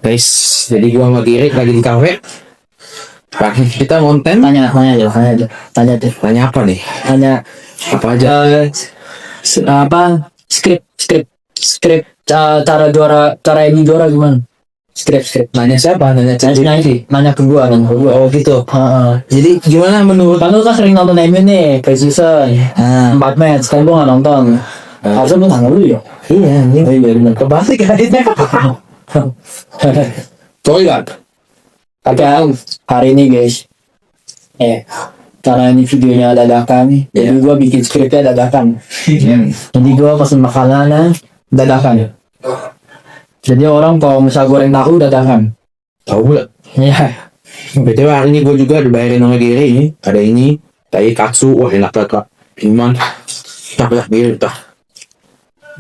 Guys, jadi gua sama Girik lagi di kafe. Pak, kita konten. Tanya deh. Tanya apa nih? Tanya Apa aja? Skrip cara ini juara gimana? Skrip. Nanya siapa? Nanya ke gua. Oh gitu. Heeh. Jadi gimana menurut? Kan lu kan sering nonton MU nih, preseason. 4 match, kan gua nggak nonton. Harusnya lu tanya dulu ya. Iya, ini Iya benar. kebalik aja. Sorry kan? Tapi hari ini guys, karena ini videonya dadakan, jadi gua bikin skripnya dadakan. Jadi gua pesen makanannya dadakan. Jadi orang kalau misal goreng tahu dadakan. Tahu gak? Iya. BTW hari ini gue juga dibayarin sama Giri ini. Ada ini, kayak katsu, wah enak banget kak. Gimana? Tak Giri tak.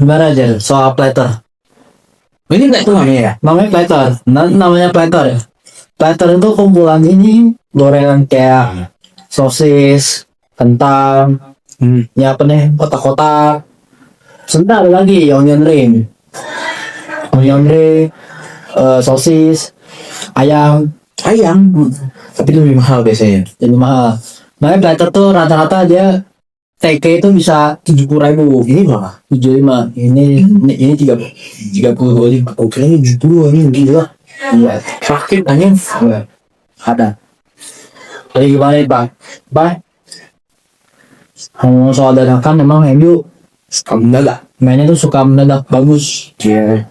Gimana aja soal platter? Ini enggak tuh namanya ya? Namanya platter. Namanya platter ya. Platter itu kumpulan ini gorengan kayak sosis, kentang, ya apa nih, kotak-kotak. Sebentar ada lagi onion ring, sosis, ayam. Tapi lebih mahal biasanya. Jadi mahal. Makanya platter tuh rata-rata dia TK itu bisa 70.000. Ini berapa? 75. Ini 30. Oke, ini 70 ini gila. Iya. Sakit anjing. Ada. Jadi gimana nih Bang? Ngomong soal dadakan memang MU Alhamdulillah. mainnya tuh suka mendadak bagus. Iya.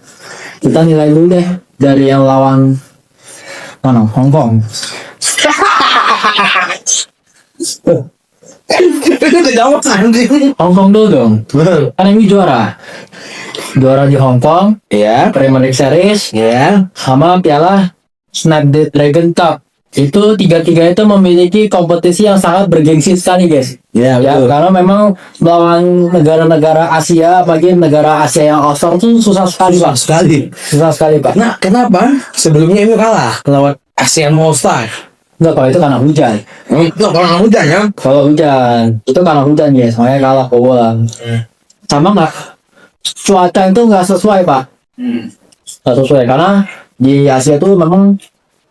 Kita nilai dulu deh dari yang lawan mana? Hong Kong. Itu jawab anjing. Hong Kong dulu dong. Kan MU juara di Hong Kong, Iya. Premier League Series, Iya. sama Piala Snapdragon Cup. Itu tiga-tiga itu memiliki kompetisi yang sangat bergengsi sekali guys. Iya, Ya, betul. karena memang melawan negara-negara Asia, bagian negara Asia yang offshore tuh susah sekali Susah Pak. sekali. Susah sekali Pak. Nah, kenapa? Sebelumnya MU kalah lawan ASEAN All Star. Enggak, kalau itu karena hujan. Loh, kalau nggak hujan ya? Kalau hujan, itu karena hujan guys, makanya kalah kebobolan. Sama nggak? Cuaca itu nggak sesuai Pak. Nggak sesuai karena di Asia tuh memang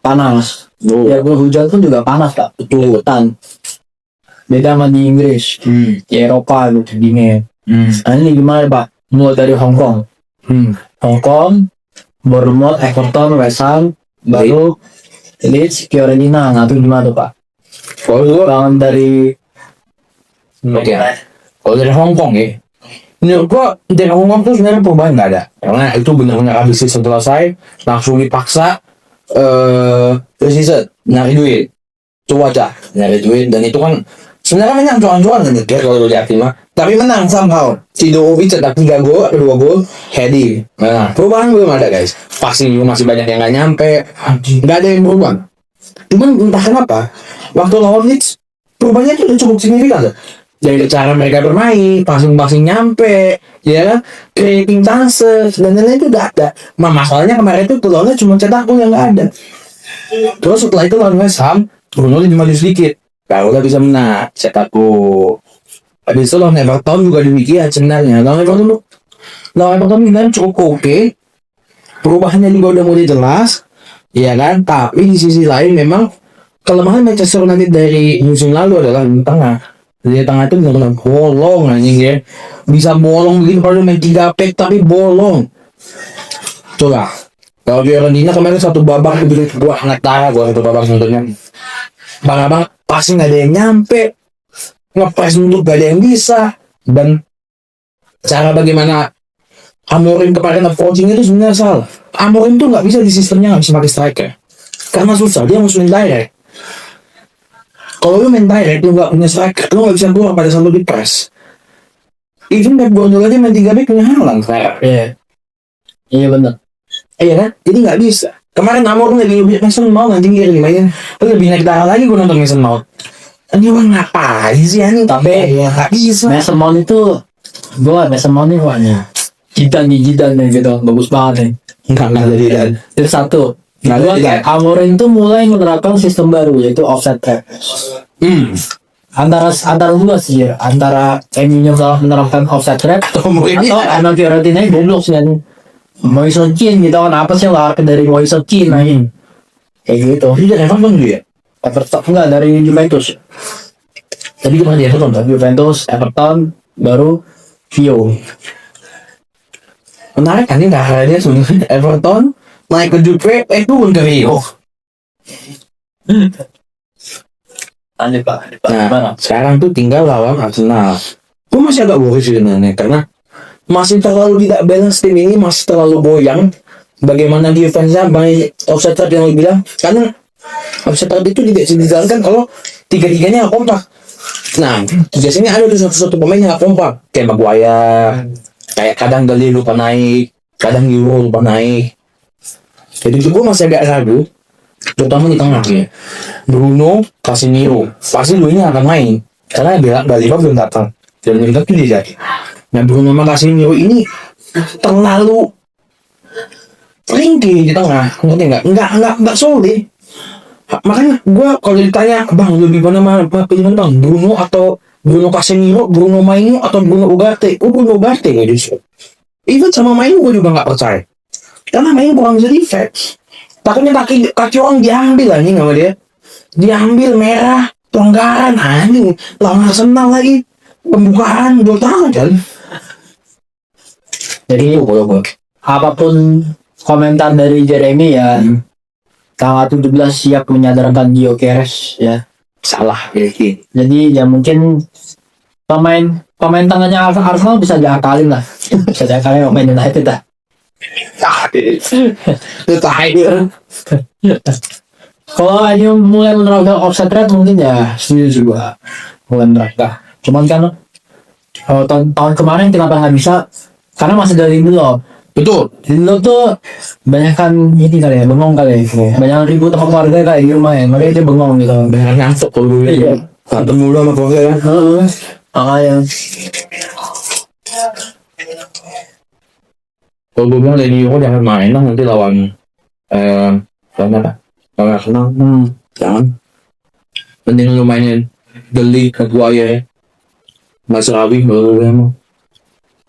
panas. Ya hujan pun juga panas Pak. Betul hutan. Beda sama di Inggris, di Eropa gitu dingin. Nah ini gimana Pak? Mulai dari Hong Kong, Bournemouth, Everton, West Ham, baru Leeds, Fiorentina. Nah itu gimana tuh Pak? Kalau dulu, Bangun dari oke. Kalau dari Hong Kong ya, menurut gua dari Hong Kong tuh sebenarnya perubahan nggak ada. Karena itu benar-benar habis season selesai, langsung dipaksa season nyari duit, cuaca nyari duit, dan itu kan sebenarnya menang cuan-cuan kan ya kalau lu lihat mah. Tapi menang somehow. Cidovic cetak 3 gol, 2 gol, heading. Nah, perubahan belum ada guys. Pasti juga masih banyak yang nggak nyampe, nggak ada yang berubah. Cuman entah kenapa, waktu lawan Leeds, perubahannya itu udah cukup signifikan loh. Dari cara mereka bermain, passing nyampe, ya kan, creating chances, dan lain-lain itu udah ada. Masalahnya kemarin itu peluangnya cuma cetak gol yang nggak ada. Terus setelah itu lawan West Ham, turunnya lebih maju sedikit. Baru udah bisa menang, cetak gol. Habis itu lawan Everton juga demikian sebenarnya. Lawan Everton sebenarnya cukup oke. Perubahannya juga udah mulai jelas, ya kan. Tapi di sisi lain memang kelemahan Manchester United dari musim lalu adalah di tengah. Di tengah itu benar-benar bolong anjing ya. Bisa bolong begini kalau main 3 back tapi bolong. Coba. Kalau Fiorentina kemarin satu babak itu gua hangat darah gua satu babak nontonnya. Bang pasti nggak ada yang nyampe. Ngepres untuk gak ada yang bisa, dan cara bagaimana Amorim kemarin approaching itu sebenarnya salah. Amorim tuh nggak bisa di sistemnya, nggak bisa pakai striker karena susah, dia harus main direct. Kalau lu main direct lu nggak punya striker, lu nggak bisa keluar pada saat lu di press. Even Pep Guardiola aja main 3 back punya halang striker. Iya benar. Iya kan, jadi nggak bisa. Kemarin Amorim lebih Mason Mount anjing dia main, lebih naik darah lagi gue nonton Mason Mount. Ini orang ngapain sih anjing? Tapi ya nggak bisa. Mason Mount itu nih wahnya jidan nih gitu, bagus banget nih. Nggak jadi dan. Itu satu. Nggak Kedua, jadi. Amorim itu mulai menerapkan sistem baru yaitu offset trap. Antara dua sih ya, antara MU-nya menerapkan offset trap Atau ini atau emang Fiorentina goblok sih kan. Moise Kean gitu kan, apa sih yang dari Moise Kean aja kayak gitu. Dia dari Everton dulu ya. Everton enggak, dari Juventus. Tadi kemana dia Everton? Juventus, Everton, baru Vio. Menarik kan ini karirnya sebenarnya. Everton naik ke Juve, turun ke Rio. Lanjut Pak. Nah, sekarang tuh tinggal lawan Arsenal. Gue masih agak worry sebenarnya karena masih terlalu tidak balance tim ini, masih terlalu goyang. Bagaimana defense-nya banyak offside trap yang lo bilang, karena offside trap itu tidak bisa dijalankan kalau tiga-tiganya nggak kompak. Nah, biasanya ada tuh satu-satu pemain yang nggak kompak, kayak Maguire, kayak kadang Gali lupa naik, kadang Euro lupa naik. Jadi gue masih agak ragu, terutama di tengah ya. Bruno, Casemiro, pasti dua ini akan main karena Baleba belum datang dan mereka tuh dia jadi. Nah, Bruno sama Casemiro ini terlalu ringkih di tengah, ngerti nggak solid. Makanya gue kalau ditanya, bang lebih mana pilih mana bang, Bruno atau Bruno Casemiro, Bruno Maino atau Bruno Ugarte? Bruno Ugarte nggak justru. Even sama Maino gue juga nggak percaya karena Maino kurang bisa defense. Takutnya kaki orang diambil anjing sama dia. Diambil merah, pelanggaran anjing. Lawan Arsenal lagi. Pembukaan 2 tahun kan. Jadi apapun komentar dari Jeremy ya, tanggal 17 siap menyadarkan Gyökeres ya. Salah ya. Jadi ya mungkin pemain tengahnya Arsenal bisa diakalin lah. Bisa diakalin pemain United lah. Kalau ini mulai menerapkan offside rate mungkin ya setuju juga mulai menerapkan. Cuman kan tahun kemarin kenapa nggak bisa? Karena masih dari Lindelof. Betul. Lindelof tuh banyak kan ini kali ya, bengong kali ya. Banyak ribut sama keluarga kayak di rumah ya, makanya dia bengong gitu. Banyak ngantuk kalau gue. Iya. Berantem mulu sama keluarga kan. Makanya. Kalau gue bilang dari Euro jangan main lah nanti lawan apa? Lawan Arsenal. Jangan. Mending lu mainin Deli, Maguire, Mazraoui baru emang.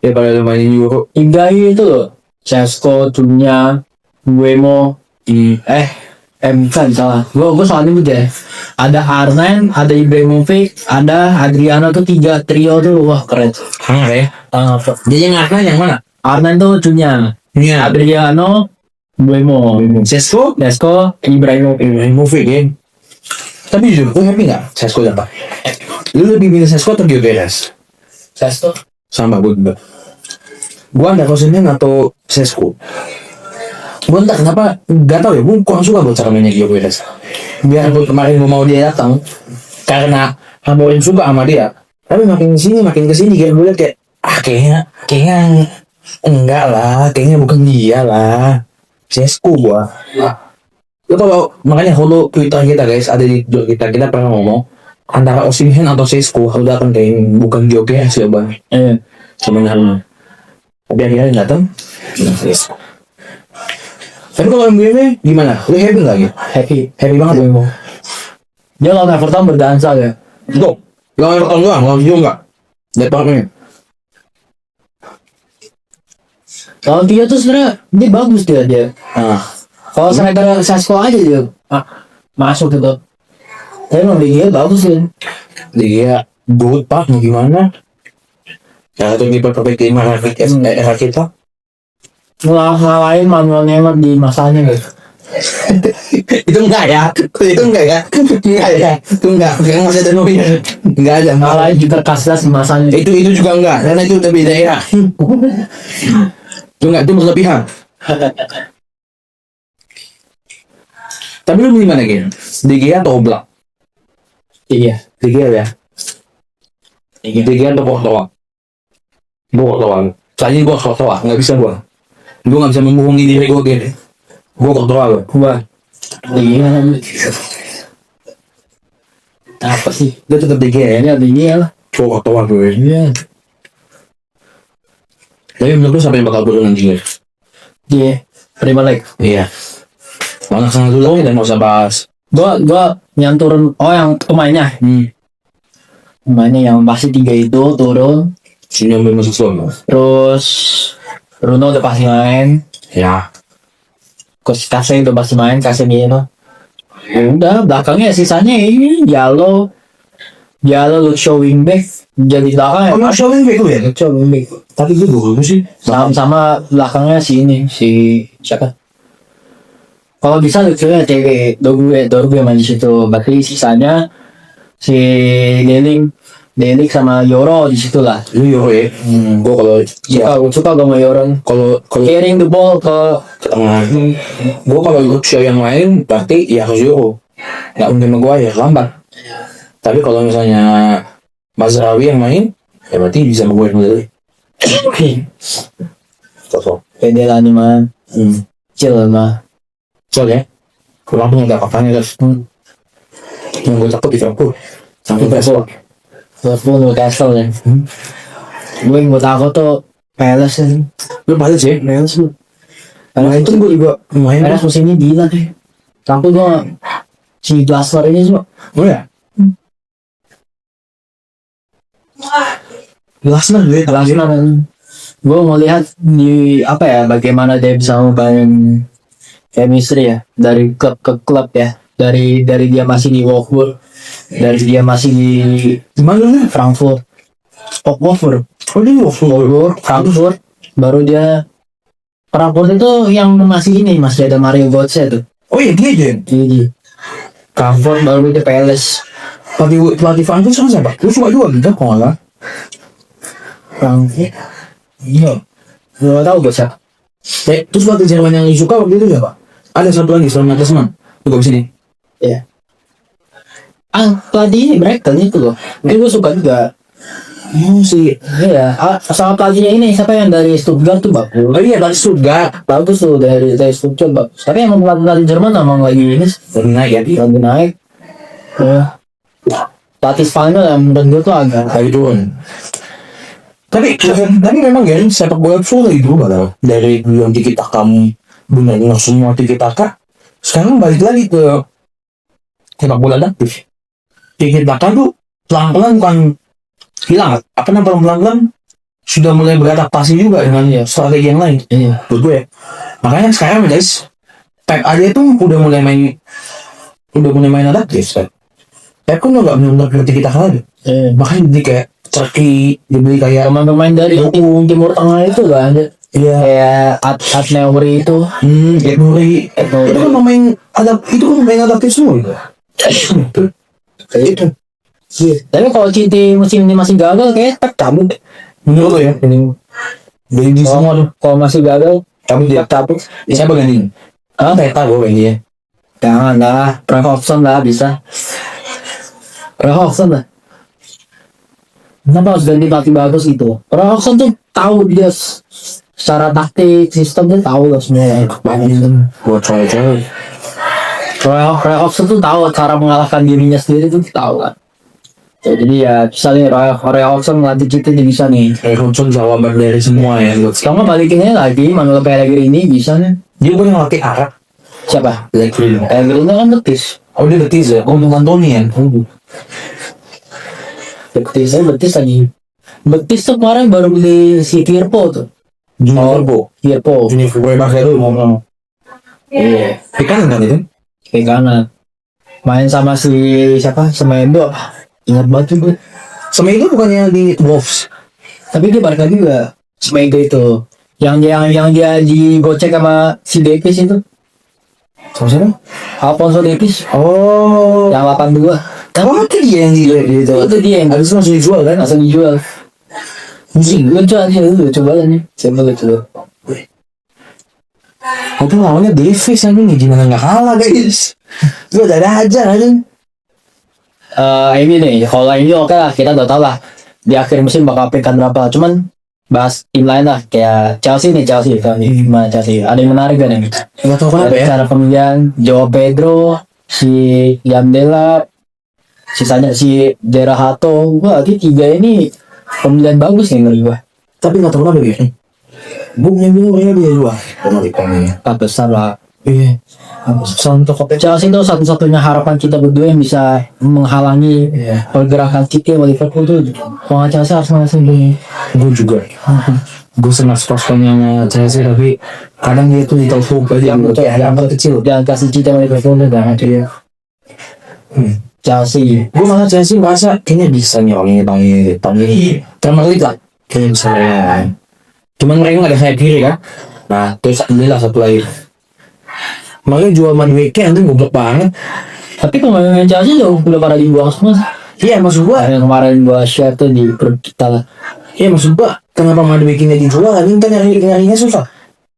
Ya pada lu mainin Euro. Ingai itu loh, Cesco, Dunya, Buemo, bukan salah. Gue soalnya gitu ya. Ada Arnen, ada Ibrahimovic, ada Adriano tuh 3 trio tuh, wah keren. Hangat ya. Dia yang Arsenal yang mana? Arnen tuh Dunya, Iya. Adriano, Buemo, Sesko? Cesco, Ibrahimovic ya. Tapi jujur, gue happy nggak Sesko dapat? Lu lebih pilih Sesko atau Gyökeres? Cesco. Sama gue juga. Gue ada Rosenhen atau Sesko. Gue entah kenapa, gak tau ya, gue kurang suka buat cara mainnya Gyökeres. Biar gue kemarin gue mau dia datang, karena Amorim suka sama dia. Tapi makin kesini kayak gue liat kayak, kayaknya enggak lah, kayaknya bukan dia lah. Sesko gue. Lo kalau makanya kalau Twitter kita guys, ada di kita pernah ngomong antara Osimhen atau Sesko harus datang kayak bukan Gyökeres ya bang. Sebenarnya. Tapi akhirnya datang. Sesko. Tapi kalau MBM gimana? Lu happy nggak gitu? Happy banget Buemo. Dia lawan Everton berdansa ya. Tuh, lawan Everton doang, lawan Vio nggak? Department. Kalau dia tuh sebenarnya dia bagus dia. Nah, Kalau striker Sesko aja dia masuk gitu. Tapi emang dia bagus ya. dia good pak, mau gimana? Ya itu kiper perfect lima era kita. Ngalahin Manuel Neuer di masanya gitu. Itu enggak ya? Masih ada Neuer. Enggak ada. Ngalahin juga Casillas di masanya. Itu juga enggak, karena itu udah beda era. Itu enggak, itu berlebihan. Tapi lu milih mana Gen? De Gea atau Oblak? Iya. De Gea ya? De Gea atau Courtois? Gue Courtois. Kali ini gue Courtois, nggak bisa gue. Gue nggak bisa membohongi diri gue Gen. Gue Courtois gue. Iya. Apa sih? Dia tetap De Gea ya? Ini ada ini lah. Gue Courtois gue. Iya. Tapi menurut lu siapa yang bakal turun nanti Gen? Di Premier League. Iya. Banyak sangat dulu dan nggak usah bahas. Gua yang turun, yang pemainnya. Pemainnya yang pasti 3 itu turun. Sini yang masuk semua. Terus Bruno udah pasti main. Ya. Coach Kase itu masih main, Casemiro. Ya udah, belakangnya sisanya ini Diallo, Lucio wingback jadi belakang ya. Kamu showing back lu ya? Lucio wingback. Tapi gue dulu sih. Sama belakangnya si ini, si siapa? Kalau bisa Lucio nya cewek, Dorgue main di situ. Berarti sisanya si Delik sama Yoro di situ lah. Lu Euro ya. Gue kalau Suka gue sama Yoro. kalau Carrying the ball ke tengah. Gue kalau Lucio yang main berarti ya harus Euro. Nggak mungkin Maguire lambat. Tapi kalau misalnya Mazraoui yang main, ya berarti bisa Maguire dulu. Sosok. pede lah nih mah. Chill mah. Soalnya kurang punya nggak apa-apanya guys. Yang gue takut di Liverpool. Sampai besok. Liverpool Newcastle ya. Gue yang gue takut tuh Palace ya. Lu balik sih. Palace lu. Nah itu gue juga lumayan. Palace musim ini gila deh. Takut gue si Glasner ini semua. Oh ya. Glasner gue. Glasner gue mau lihat di apa ya, bagaimana dia bisa membangun chemistry ya dari klub ke klub ya, dari dia masih di Wolfsburg, dari dia masih di Gimana nih? Frankfurt, Wolfsburg, Oh dia Wolfsburg. Frankfurt, baru dia Frankfurt itu yang masih ada Mario Götze tuh. Oh iya dia aja. Jadi Frankfurt baru dia Palace. Pelatih Frankfurt sama siapa? Lu suka juga gitu kok nggak? Frankfurt. Iya. Gak tau gue siapa. Terus pelatih Jerman yang suka waktu itu siapa? Ada satu lagi selain Nagelsmann. Juga di sini. Iya. Pelatih ini Brecken itu loh. Mungkin gue suka juga. Oh sih. Iya. Sama pelatihnya ini siapa yang dari Stuttgart tuh bagus. Oh iya dari Stuttgart. Bagus tuh dari Stuttgart bagus. Tapi emang pelatih Jerman emang lagi ini Lagi naik ya dia. lagi naik. Ya. Pelatih Spanyol yang menurut gue tuh agak Lagi turun. Tapi memang ya sepak bola itu lagi berubah tau. Dari yang tiki taka benar-benar semua tiki taka, sekarang balik lagi ke sepak bola adaptif. Tiki taka tuh pelan-pelan bukan hilang, apa namanya pelan-pelan sudah mulai beradaptasi juga dengan strategi yang lain. iya. Menurut gue. Makanya sekarang guys, Pep aja tuh udah mulai main adaptif. Pep kan udah nggak benar-benar tiki taka lagi. Makanya jadi kayak Turki dibeli kayak Pemain-pemain dari Timur Tengah itu kan ada. iya Kayak Atneuri itu. Edmuri itu kan pemain adaptif semua gitu. Itu Tapi kalau City musim ini masih gagal kayak Pep cabut. menurut lo ya Ini dari di semua tuh kalau masih gagal kamu dia Pep cabut. siapa gantiin? Hah? Peta gue ganti ya. Jangan lah, Roy Hodgson lah bisa. Roy Hodgson lah. Kenapa harus ganti pelatih bagus gitu? Roy Hodgson tuh tahu dia secara taktik, sistem dia tahu lah semua. Buat coy Roy Hodgson tuh tahu cara mengalahkan dirinya sendiri tuh tahu kan. Ya, jadi ya bisa nih Roy Hodgson ngelatih City nih bisa nih. Hodgson jawaban dari semua ya. Sekarang balikinnya lagi Manuel Pellegrini bisa nih. Dia punya ngelatih Arab. Siapa? Pellegrini. Pellegrini kan betis. Oh dia betis ya. Oh Antoni ya. Betis lagi. Betis tuh kemarin baru beli si Firpo tuh. Firpo. Firpo. Firpo yang pakai dulu. Iya. Di kanan kan itu? Kayak kanan. Main sama si siapa? Semedo apa? Ingat banget tuh gue. Semedo bukannya di Wolves. Tapi dia balik lagi juga. Semedo itu. Yang dia digocek sama si Davis itu. Sama siapa? Alphonso Davis. Oh. Yang 82. Oh itu dia yang Itu dia yang habis itu langsung dijual kan? langsung dijual. Lucu aja lu coba nih. Coba lu coba. Itu lawannya Davis yang ini gimana nggak kalah guys? Gue ada aja kan? Ini nih, kalau ini oke lah, kita udah tahu lah di akhir musim bakal peringkat berapa. Cuman bahas tim lain lah, kayak Chelsea nih, gimana Chelsea? Ada yang menarik kan nih? Nggak tahu kenapa ya? Cara pemilihan Joao Pedro, si Yandela, sisanya si Jerahato. Wah, ini 3 ini pemilihan bagus nih menurut gua. Tapi nggak tahu kenapa ya? Bungnya dia dua. Tak besar lah. Iya. Untuk Chelsea itu satu-satunya harapan kita berdua yang bisa menghalangi pergerakan City sama Liverpool tuh. Kalau nggak Chelsea harus langsung di. Gue juga. gue senang sosoknya sama Chelsea, tapi kadang dia tuh little hope aja Yang gitu, kayak yang kecil. Jangan kasih cita sama Liverpool udah dia. Chelsea. Gue malah Chelsea merasa kayaknya bisa nih orang ini tahun ini Premier League lah, kayaknya bisa ya. Cuman mereka nggak ada sayap kiri kan. Nah terus alhamdulillah satu lagi. Makanya jual Madueke nanti goblok banget. Tapi pemain Chelsea udah pada dibuang semua. Iya maksud gua. Yang kemarin gua share tuh di grup kita lah. Iya maksud gua. Kenapa Madueke-nya dijual? Ini kan nyarinya susah.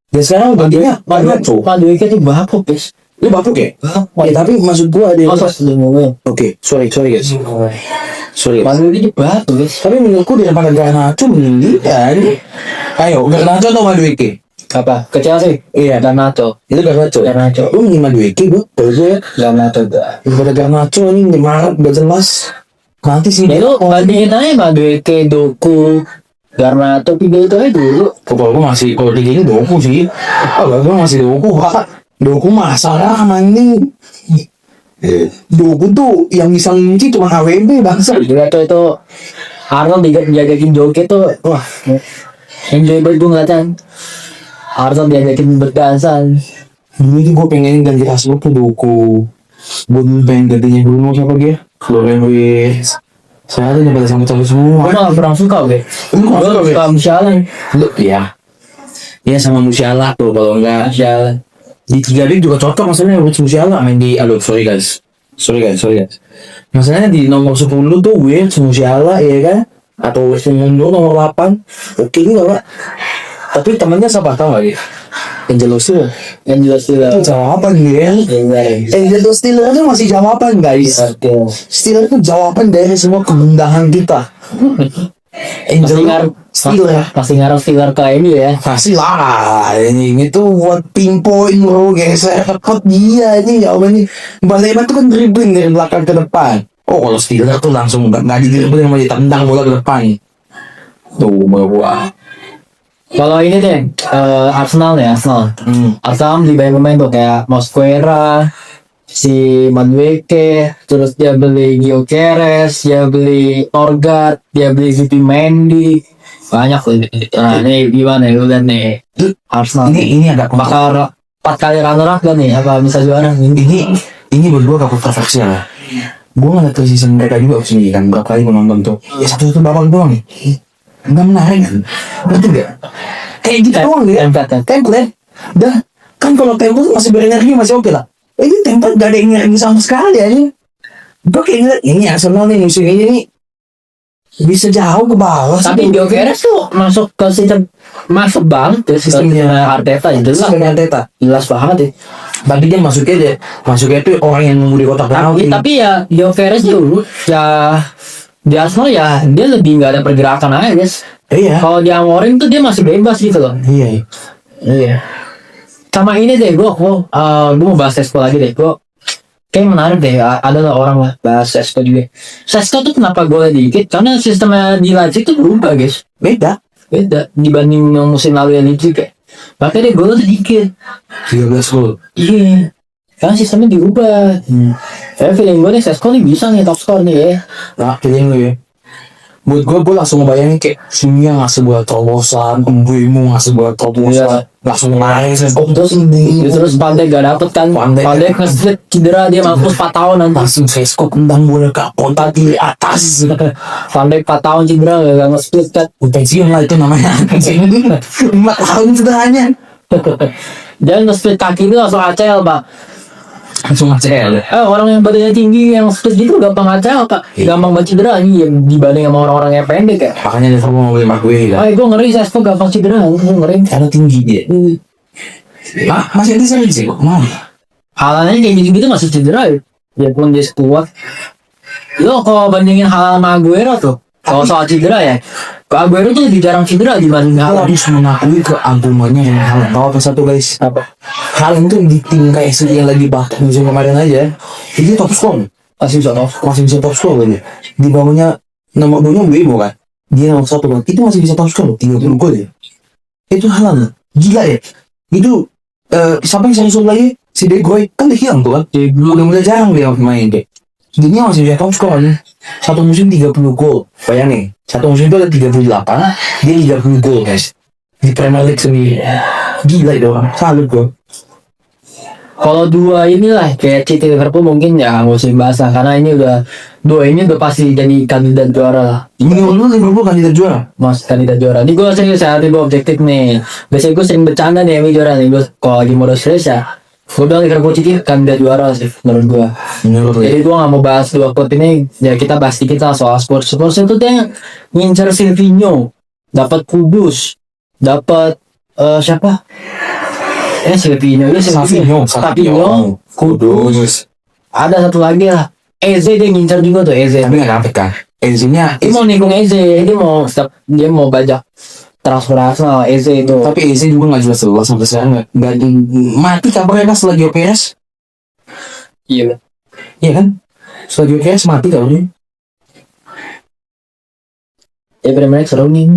Dan sekarang gantinya Madueke. Madueke tuh bapuk guys. Lu bapuk ya? Ya tapi maksud gua ada. Oke, sorry guys. Sorry guys. Madueke bapuk guys. Tapi menurutku daripada Garnacho mending kan. Ayo, Garnacho atau Madueke? Apa? Ke Chelsea? Iya, Garnacho. itu Garnacho. Garnacho. Lu mending Madueke gua. Kalau gue Garnacho dah. daripada Garnacho ini gimana gak jelas. Nanti sih Ya lu gantiin aja Madueke, Doku, Garnacho, tiga itu aja dulu. kalau gue masih kalau tiga ini Doku sih. Kalau gue masih Doku pak. Doku masalah mending. Doku tuh yang bisa ngunci cuma AWB bangsa. Garnacho itu Arnold dijagain joget tuh. Wah, enjoy banget gue ngeliatnya. Arnold diajakin berdansan. Dulu tuh gue pengen ganti Rashford ke Doku. Gue dulu pengen gantinya Bruno siapa dia? Florian Wirtz. Saya tuh udah pada cabut semua. Gue malah kurang suka gue. Lu nggak suka, Gue suka Musiala. Lu ya. Iya sama Musiala tuh kalau enggak. Musiala. Di 3 back juga cocok maksudnya Wirtz Musiala main di sorry guys. Masalahnya di nomor 10 tuh Wirtz Musiala ya kan? Atau Wirtz mundur nomor 8. Oke juga pak. Tapi temannya siapa tau gak dia? Angelo Stiller. Yang jelas Itu jawaban dia. Angelo Stiller itu masih jawaban guys. Stiller itu jawaban dari semua kegundahan kita. Angelo Stiller. Pasti ngaruh Stiller ke ini ya. Pasti lah, ini tuh buat pinpoint bro, geser kepot dia ini jawabannya. Balema tuh kan dribbling dari belakang ke depan. Oh kalau Stiller tuh langsung nggak di dribbling sama ditendang bola ke depan. Tuh bawa. Kalau ini deh, Arsenal nih, Arsenal. Arsenal beli banyak pemain tuh kayak Mosquera, si Madueke, terus dia beli Gyökeres, dia beli Norgard, dia beli Zubimendi. Banyak loh. Nah, ini gimana lu lihat nih? Arsenal. Ini agak bakal 4 kali runner up kan nih, apa bisa juara? ini berdua gak kontroversial ya. Gue ngeliat ke season mereka juga sendiri kan, berapa kali gue nonton tuh. Ya satu babak doang nih. Enggak menarik kan? Ngerti gak? Kayak gitu doang dia. Template. Dah. Kan kalau template masih berenergi masih oke lah. Ini template gak ada energi sama sekali aja. Gue kayak ngeliat ini Arsenal nih musim ini nih bisa jauh ke bawah. Tapi Gyökeres tuh masuk ke sistem, masuk banget ke sistemnya Arteta itu lah. Sistemnya Arteta. Jelas banget ya. Tapi dia masuknya tuh orang yang nunggu di kotak penalti. Tapi ya Gyökeres dulu ya di Arsenal ya dia lebih nggak ada pergerakan aja guys. Iya. Kalau di Amorim tuh dia masih bebas gitu loh. Iya. Sama ini deh gue mau bahas Sesko lagi deh. Gue kayak menarik deh, ada lah orang lah bahas Sesko juga. Sesko tuh kenapa golnya dikit? Karena sistemnya di Leipzig tuh berubah guys. Beda dibanding musim lalu yang Leipzig kayak. Makanya dia golnya sedikit. 13 gol. Iya. Karena sistemnya diubah. Feeling gue nih Sesko nih bisa nih top score nih ya. Nah, feeling lu ya. Buat gue langsung ngebayangin kayak Simia ngasih bola terobosan, Mbeumo ngasih bola terobosan, langsung lari Terus terus Pandai gak dapet kan. Pandai nge-split cedera dia mampus 4 tahun nanti. langsung Sesko tendang bola ke kontak di atas. Pandai 4 tahun cedera gak nge-split kan. Pensiun lah itu namanya. 5 tahun cederanya. Dia nge-split kaki itu langsung ACL pak. Langsung ACL. Orang yang badannya tinggi yang split gitu gampang ACL pak. Gampang banget cedera nih dibanding sama orang-orang yang pendek ya. Makanya dia sama mau beli Maguire kan. Gue ngeri Sesko gampang cedera. Gue ngeri. Karena tinggi dia. Masih ada sih kok. Mau. Halannya kayak gitu-gitu masih cedera ya. Ya pun dia kuat. Lo kalau bandingin Haaland sama Aguero tuh. Kalau soal cedera ya. Aguero tuh lebih jarang cedera dibanding Haaland. Haaland. Harus mengakui keagungannya yang Haaland. Tahu apa satu guys? Apa? Haaland tuh di tim kayak yang lagi bahkan musim kemarin aja. Dia top score. Masih bisa top score kan. Di bawahnya nomor 2-nya Mbeumo kan. Dia nomor 1 kan. Itu masih bisa top score 30 gol ya. Itu Haaland. Gila ya. Itu siapa yang saya lagi? Si De Bruyne kan dia hilang tuh kan. Udah jarang dia main deh. Dia masih bisa top score nih. Satu musim 30 gol. Bayangin, satu musim itu ada 38, dia 30 gol guys. di Premier League sendiri. Gila itu orang, salut gue. Kalau dua inilah kayak City Liverpool mungkin ya nggak usah dibahas lah, karena ini dua ini udah pasti jadi kandidat juara lah. Menurut lu Liverpool kandidat juara? Mas kandidat juara. Ini gue serius ya, gue objektif nih. Biasanya gue sering bercanda nih, ini juara nih. Gue kalau lagi modal serius ya, gue bilang Liverpool City kandidat juara sih menurut gue. Menurut lu? Jadi gue nggak mau bahas dua klub ini. Ya kita bahas dikit lah soal Spurs. Spurs itu dia ngincar Silvinho, dapat Kudus, dapat siapa? Silvinho, Silvinho, Kudus. Ada satu lagi lah, Eze dia ngincar juga tuh Eze. Tapi nggak dapet kan? Eze-nya Dia mau nikung Eze, dia mau bajak transfer Arsenal Eze itu. tapi Eze juga nggak jelas sampai sekarang nggak mati kabarnya kan setelah Gio Perez. Iya. Iya kan? Setelah Gio Perez mati kabarnya. Ya Premier League seru nih,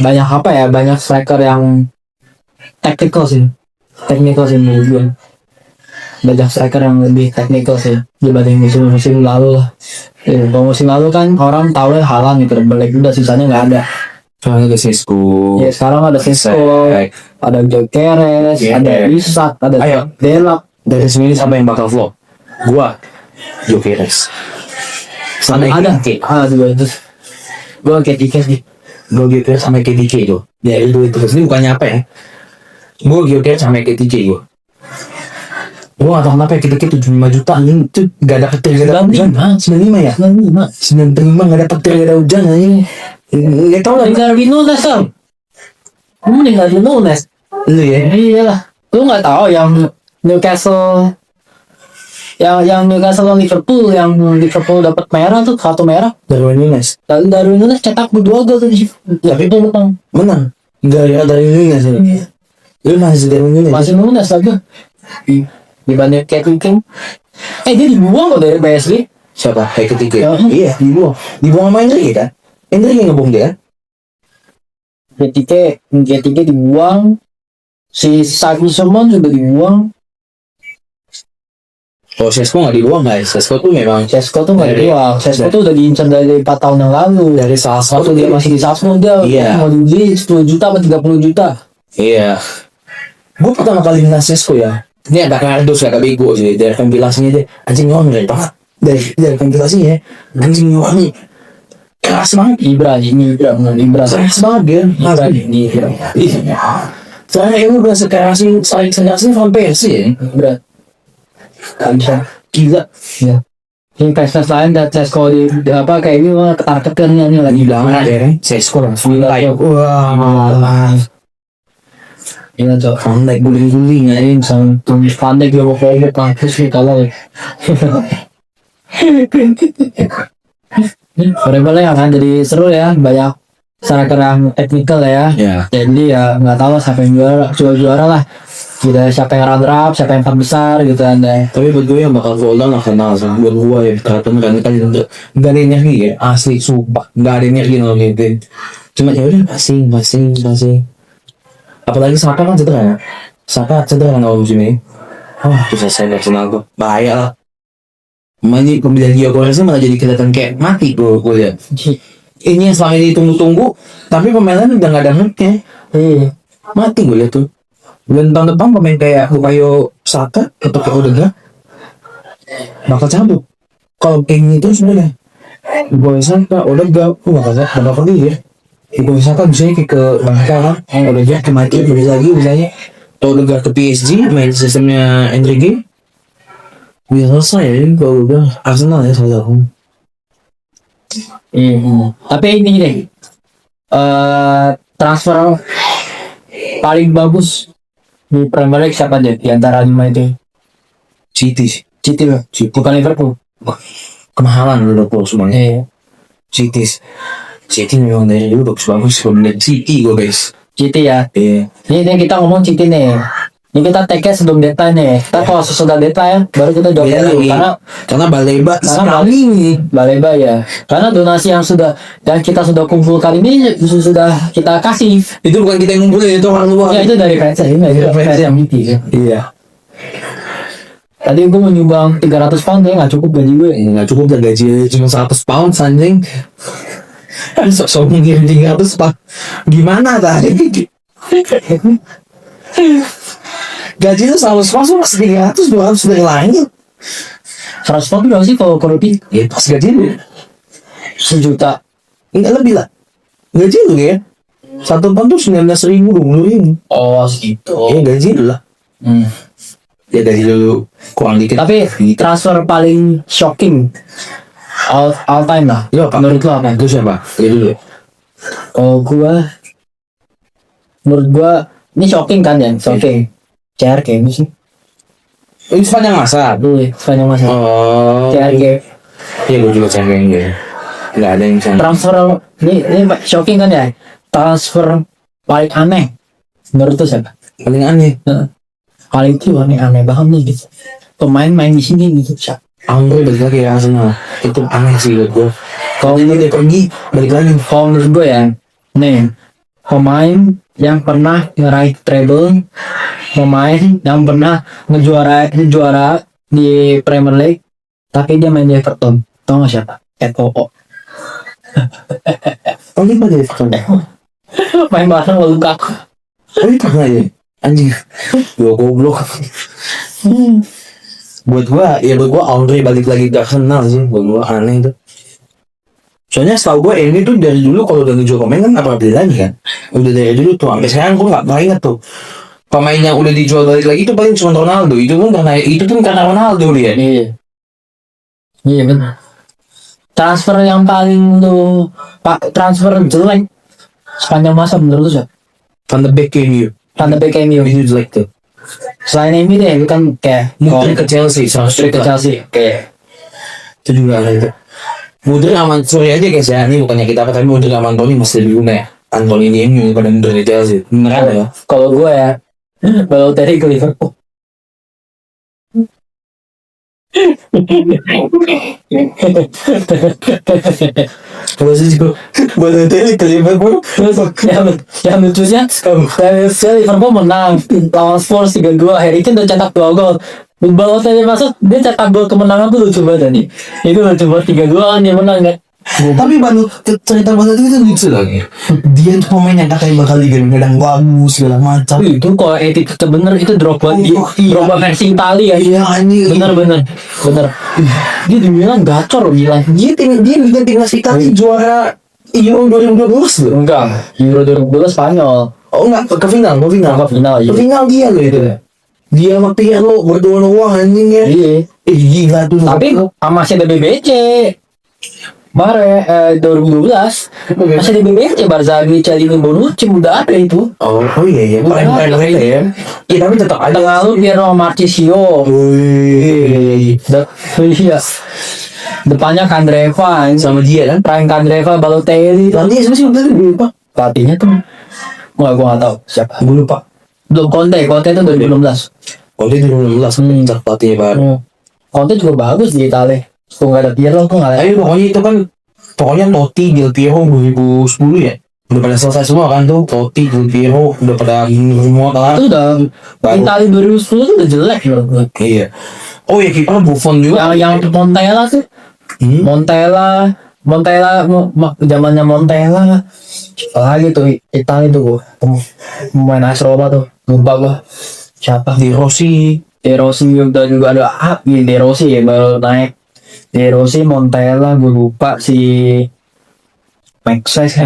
banyak apa ya, banyak striker yang teknikal sih menurut gue. Banyak striker yang lebih teknikal sih dibanding musim lalu lah. Kalau musim lalu kan orang tahu Haaland gitu, balik udah sisanya nggak ada. Soalnya ada Sesko. Ya sekarang ada Sesko, ada Gyökeres, ada Isak, ada Delap. Dari sini siapa yang bakal flop? Gua Gio Perez. Ada juga terus gue kayak tiket sih. Gue Gio Perez sama KTK itu. Ya itu ini bukannya apa ya? Gue Gio Perez sama KTK gue. Gue gak tau kenapa ya KTK 75 juta anjing itu gak ada petir gak ada hujan. 95 ya? 95 gak ada petir gak ada hujan anjing. Gak tau lah. Darwin Nunes kan? Lu mending Darwin Nunes. Lu ya? Iyalah. Lu gak tahu yang Newcastle Newcastle Liverpool, yang Liverpool dapat merah tuh, kartu merah. Darwin Nunes. Dan Darwin Nunes cetak 2 gol tuh. Tapi itu menang. Gak ada Darwin Nunes ini. Lu masih Darwin Nunes. Masih Nunes lagi. Dibanding Kevin King. Dia dibuang kok dari PSG. Siapa? KTK. Iya. Dibuang sama Endrick kan? Endrick yang ngebuang dia kan? Ketika dibuang, si Sagu Simon juga dibuang. Oh, Sesko nggak dibuang guys. Sesko tuh memang Sesko tuh nggak dibuang. Sesko tuh udah diincar dari 4 tahun yang lalu. dari salah satu Waktu dia masih di Salzburg dia mau dibeli 10 juta atau 30 juta. Iya. Gue pertama kali ngeliat Sesko ya. Ini ada kardus agak bego sih. Dari ventilasinya dia anjing nyong banget. Dari ventilasinya anjing nyong keras banget. Ibra. Keras banget dia. Iya. Saya emang udah sekeras saling Van Persie ya. Ibra. Bisa. Gila. Ya. Ini fans lain dan Sesko di apa kayak ini ketar-ketarnya nih lagi banget ya kan. Sesko langsung like. Wah. Iya cok. Van Dijk guling-guling ya. Sang Van Dijk juga mau kayaknya kampus nih kalau Forever yang kan jadi seru ya, banyak striker yang teknikal ya. Jadi ya nggak tahu siapa yang juara lah. Kita siapa yang runner up, siapa yang 4 besar gitu kan deh. Tapi buat gue yang bakal fall down gak kenal sih. Buat gue ya Carlton kan itu nggak ada energi ya, asli sumpah nggak ada energi loh gitu. Cuma ya udah passing. Apalagi Saka kan cedera kan awal musim ini. Itu selesai Arsenal tuh bahaya lah. Ini pembelian Gio Perez malah jadi kelihatan kayak mati gue lihat. Ini yang selama ini ditunggu-tunggu, tapi pemainnya udah nggak ada ngetnya. Mati gue lihat tuh. Bulan tahun depan pemain kayak Bukayo Saka atau kayak Odegaard bakal cabut. Kalau kayak gitu sebenarnya Bukayo Saka, Odegaard, bakal pergi ya. Bukayo Saka bisa ke Bangka kan, Odegaard ke Madrid bisa lagi misalnya. Atau Odegaard ke PSG main sistemnya Enrique. Bisa selesai ya kalau udah Arsenal ya saudara. Tapi ini deh, transfer paling bagus di Premier League siapa deh di antara 5 itu? City lah, bukan Liverpool. Kemahalan Liverpool semuanya. City memang dari dulu bagus kemudian City gue guys. City ya. Ini kita ngomong City nih. Ini kita take sebelum deadline nih. Kita kalau sesudah deadline baru kita jawab dulu karena Baleba sekali Baleba ya. Karena donasi yang kita sudah kumpulkan ini sudah kita kasih. Itu bukan kita yang ngumpulin, itu orang luar. Ya itu dari fans yang City. Iya. Tadi gue mau nyumbang 300 pound ya, nggak cukup gaji gue. Nggak cukup dan gaji cuma 100 pound anjing. Sok-sok ngirim 300 pound. Gimana tadi? Gaji tuh selalu sponsor masih 300 200 dari langit. 100 berapa sih kalau rupiah? Ya pas gaji lu 1 juta. enggak lebih lah. Gaji lu ya. Satu pon tuh 19.000 20.000. Oh segitu. Ya gaji lu lah. Ya gaji lu kurang dikit. Tapi transfer paling shocking all time lah. Itu apa? Menurut lo apa? Itu siapa? Ya dulu. Kalau menurut gua ini shocking kan ya, shocking. CRK ini sih. Ini sepanjang masa. Dulu ya, sepanjang masa. Oh. CRK. Iya gue juga cengeng ya. Nggak ada yang bisa. Transfer ini shocking kan ya. Transfer paling aneh. Menurut tuh siapa? Paling aneh. Paling itu aneh banget nih gitu. Pemain main di sini gitu. Siapa? Anggur balik lagi ya Arsenal. Itu aneh sih buat gue. Kalau ini dia pergi balik lagi. Kalau menurut gue ya, nih pemain yang pernah ngeraih treble, pemain yang pernah juara di Premier League, tapi dia main di Everton. Tau gak siapa? Eto'o. Oh ini pada Everton. Main bareng sama Lukaku. Oh ini pernah ya. Anjing. Gue goblok. Buat gua Andre balik lagi ke Arsenal sih. Buat gua aneh itu. Soalnya setahu gue ini tuh dari dulu kalau udah ngejual pemain kan nggak pernah beli lagi kan. Udah dari dulu tuh sampai sekarang gue nggak pernah ingat tuh pemain yang udah dijual balik lagi itu paling cuma Ronaldo. Itu pun karena Ronaldo dia. Iya benar. Transfer yang paling tuh transfer jelek sepanjang masa menurut lu siapa? Van de Beek MU. Van de Beek MU. Itu jelek tuh. Selain MU deh, kan kayak Mungkin ke Chelsea, ke Chelsea. Kayak itu juga ada itu. Mudrik sama sorry aja guys ya, ini bukannya kita apa tapi Mudrik sama Anthony masih lebih guna ya. Anthony di MU pada Mudrik di Chelsea. Beneran ya? Kalau gue ya, kalau tadi ke Liverpool. Kalau sih gue tadi ke Liverpool. yang lucunya Liverpool menang lawan Spurs 3-2. Harry Kane udah cetak 2 gol. Balotelli masuk, dia cetak gol kemenangan tuh lucu banget nih. Itu lucu banget 3-2 kan dia menang kan. Tapi cerita Balotelli itu lucu lagi. Dia tuh pemain yang katanya bakal digadang-gadang bagus segala macam. Itu kalau etik bener itu Drogba Drogba versi Italia ya. Iya anjing. Bener. Dia di Milan gacor loh Milan. Dia bikin timnas Italia juara Euro 2012 loh. Enggak, Euro 2012 Spanyol. Oh enggak, ke final. Iya. Ke final dia loh itu. Dia sama Pirlo berdua wah anjing ya. Iya. Gila tuh. Tapi masih ada BBC. 2012 masih di BBC Barzagli, Cialini, Bonucci udah ada itu. Oh iya. Paling ya. Iya tapi tetap ada. Tengah lu Piero Marchisio. Wih. Iya. Depannya Kandreva Sama dia kan. Ryan Kandreva, Balotelli. Nanti siapa sih udah lupa. Pelatihnya tuh gua nggak tahu siapa. Gue lupa. Belum Conte itu 2016. Kalau dia 2016 pencak pelatihnya baru. Conte juga bagus di Italia. Tuh nggak ada Pirlo tuh nggak ada. Pokoknya itu kan Totti, Del Piero 2010 ya. Udah pada selesai semua kan tuh. Totti, Del Piero udah pada semua kan. Itu udah Italia 2010 tuh udah jelek loh. Iya. Oh ya kiper Buffon juga. Yang Montella tuh. Montella zamannya Montella. Lagi tuh Italia tuh pemain AS Roma tuh. Lupa gua siapa. De Rossi udah juga ada De Rossi ya baru naik. De Rossi, Montella, gue lupa si Maxes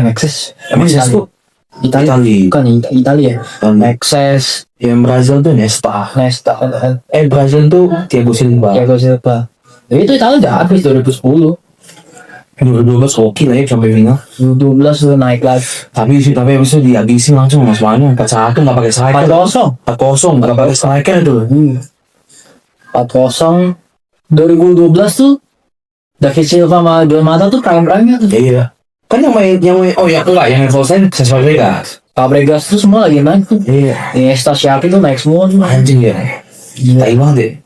tuh Italia. Bukan Italia ya. Maxes. Yang Brazil tuh Nesta. Brazil tuh Thiago Silva. Itu Italia udah habis 2010. 2012 oke lah ya sampai final. 2012 tuh naik lagi. Tapi habis itu dihabisin langsung mas Manu 4-1 nggak pakai striker. 4-0 nggak pakai striker tuh. 4-0 2012 tuh David Silva sama Juan Mata tuh prime-nya tuh. Iya. Kan yang Evolsen Fabregas tuh semua lagi naik tuh. Iya. Iniesta, Xavi tuh naik semua tuh. Anjing ya. Tai banget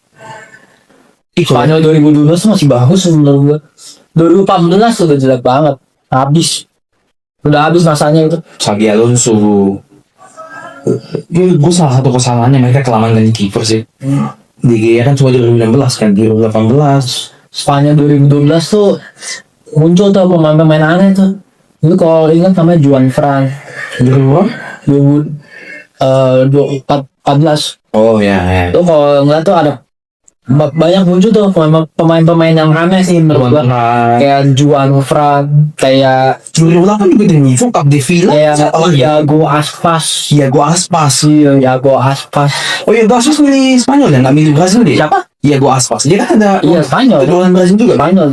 deh. Spanyol 2012 tuh masih bagus menurut gua. 2014 udah jelek banget. Udah habis masanya itu. Xabi Alonso. Gue salah satu kesalahannya mereka kelamaan ganti kiper sih. Di Gea kan cuma 2016 kan 2018. Spanyol 2012 tuh muncul tuh pemain-pemain aneh tuh. Itu kalau ingat namanya Juan Fran. 2000 14. Oh ya. Tuh kalau ngeliat tuh ada banyak muncul tuh pemain-pemain yang rame sih menurut gua. Kayak Juan Fran, kayak 2008 juga muncul Cup de Villa. kayak Iago Aspas. Iago Aspas. Iya, Iago Aspas. Oh Iago Aspas milih Spanyol ya, nggak milih Brazil deh. Siapa? Iago Aspas. Dia kan ada Iya, Spanyol. keturunan Brazil juga. Spanyol.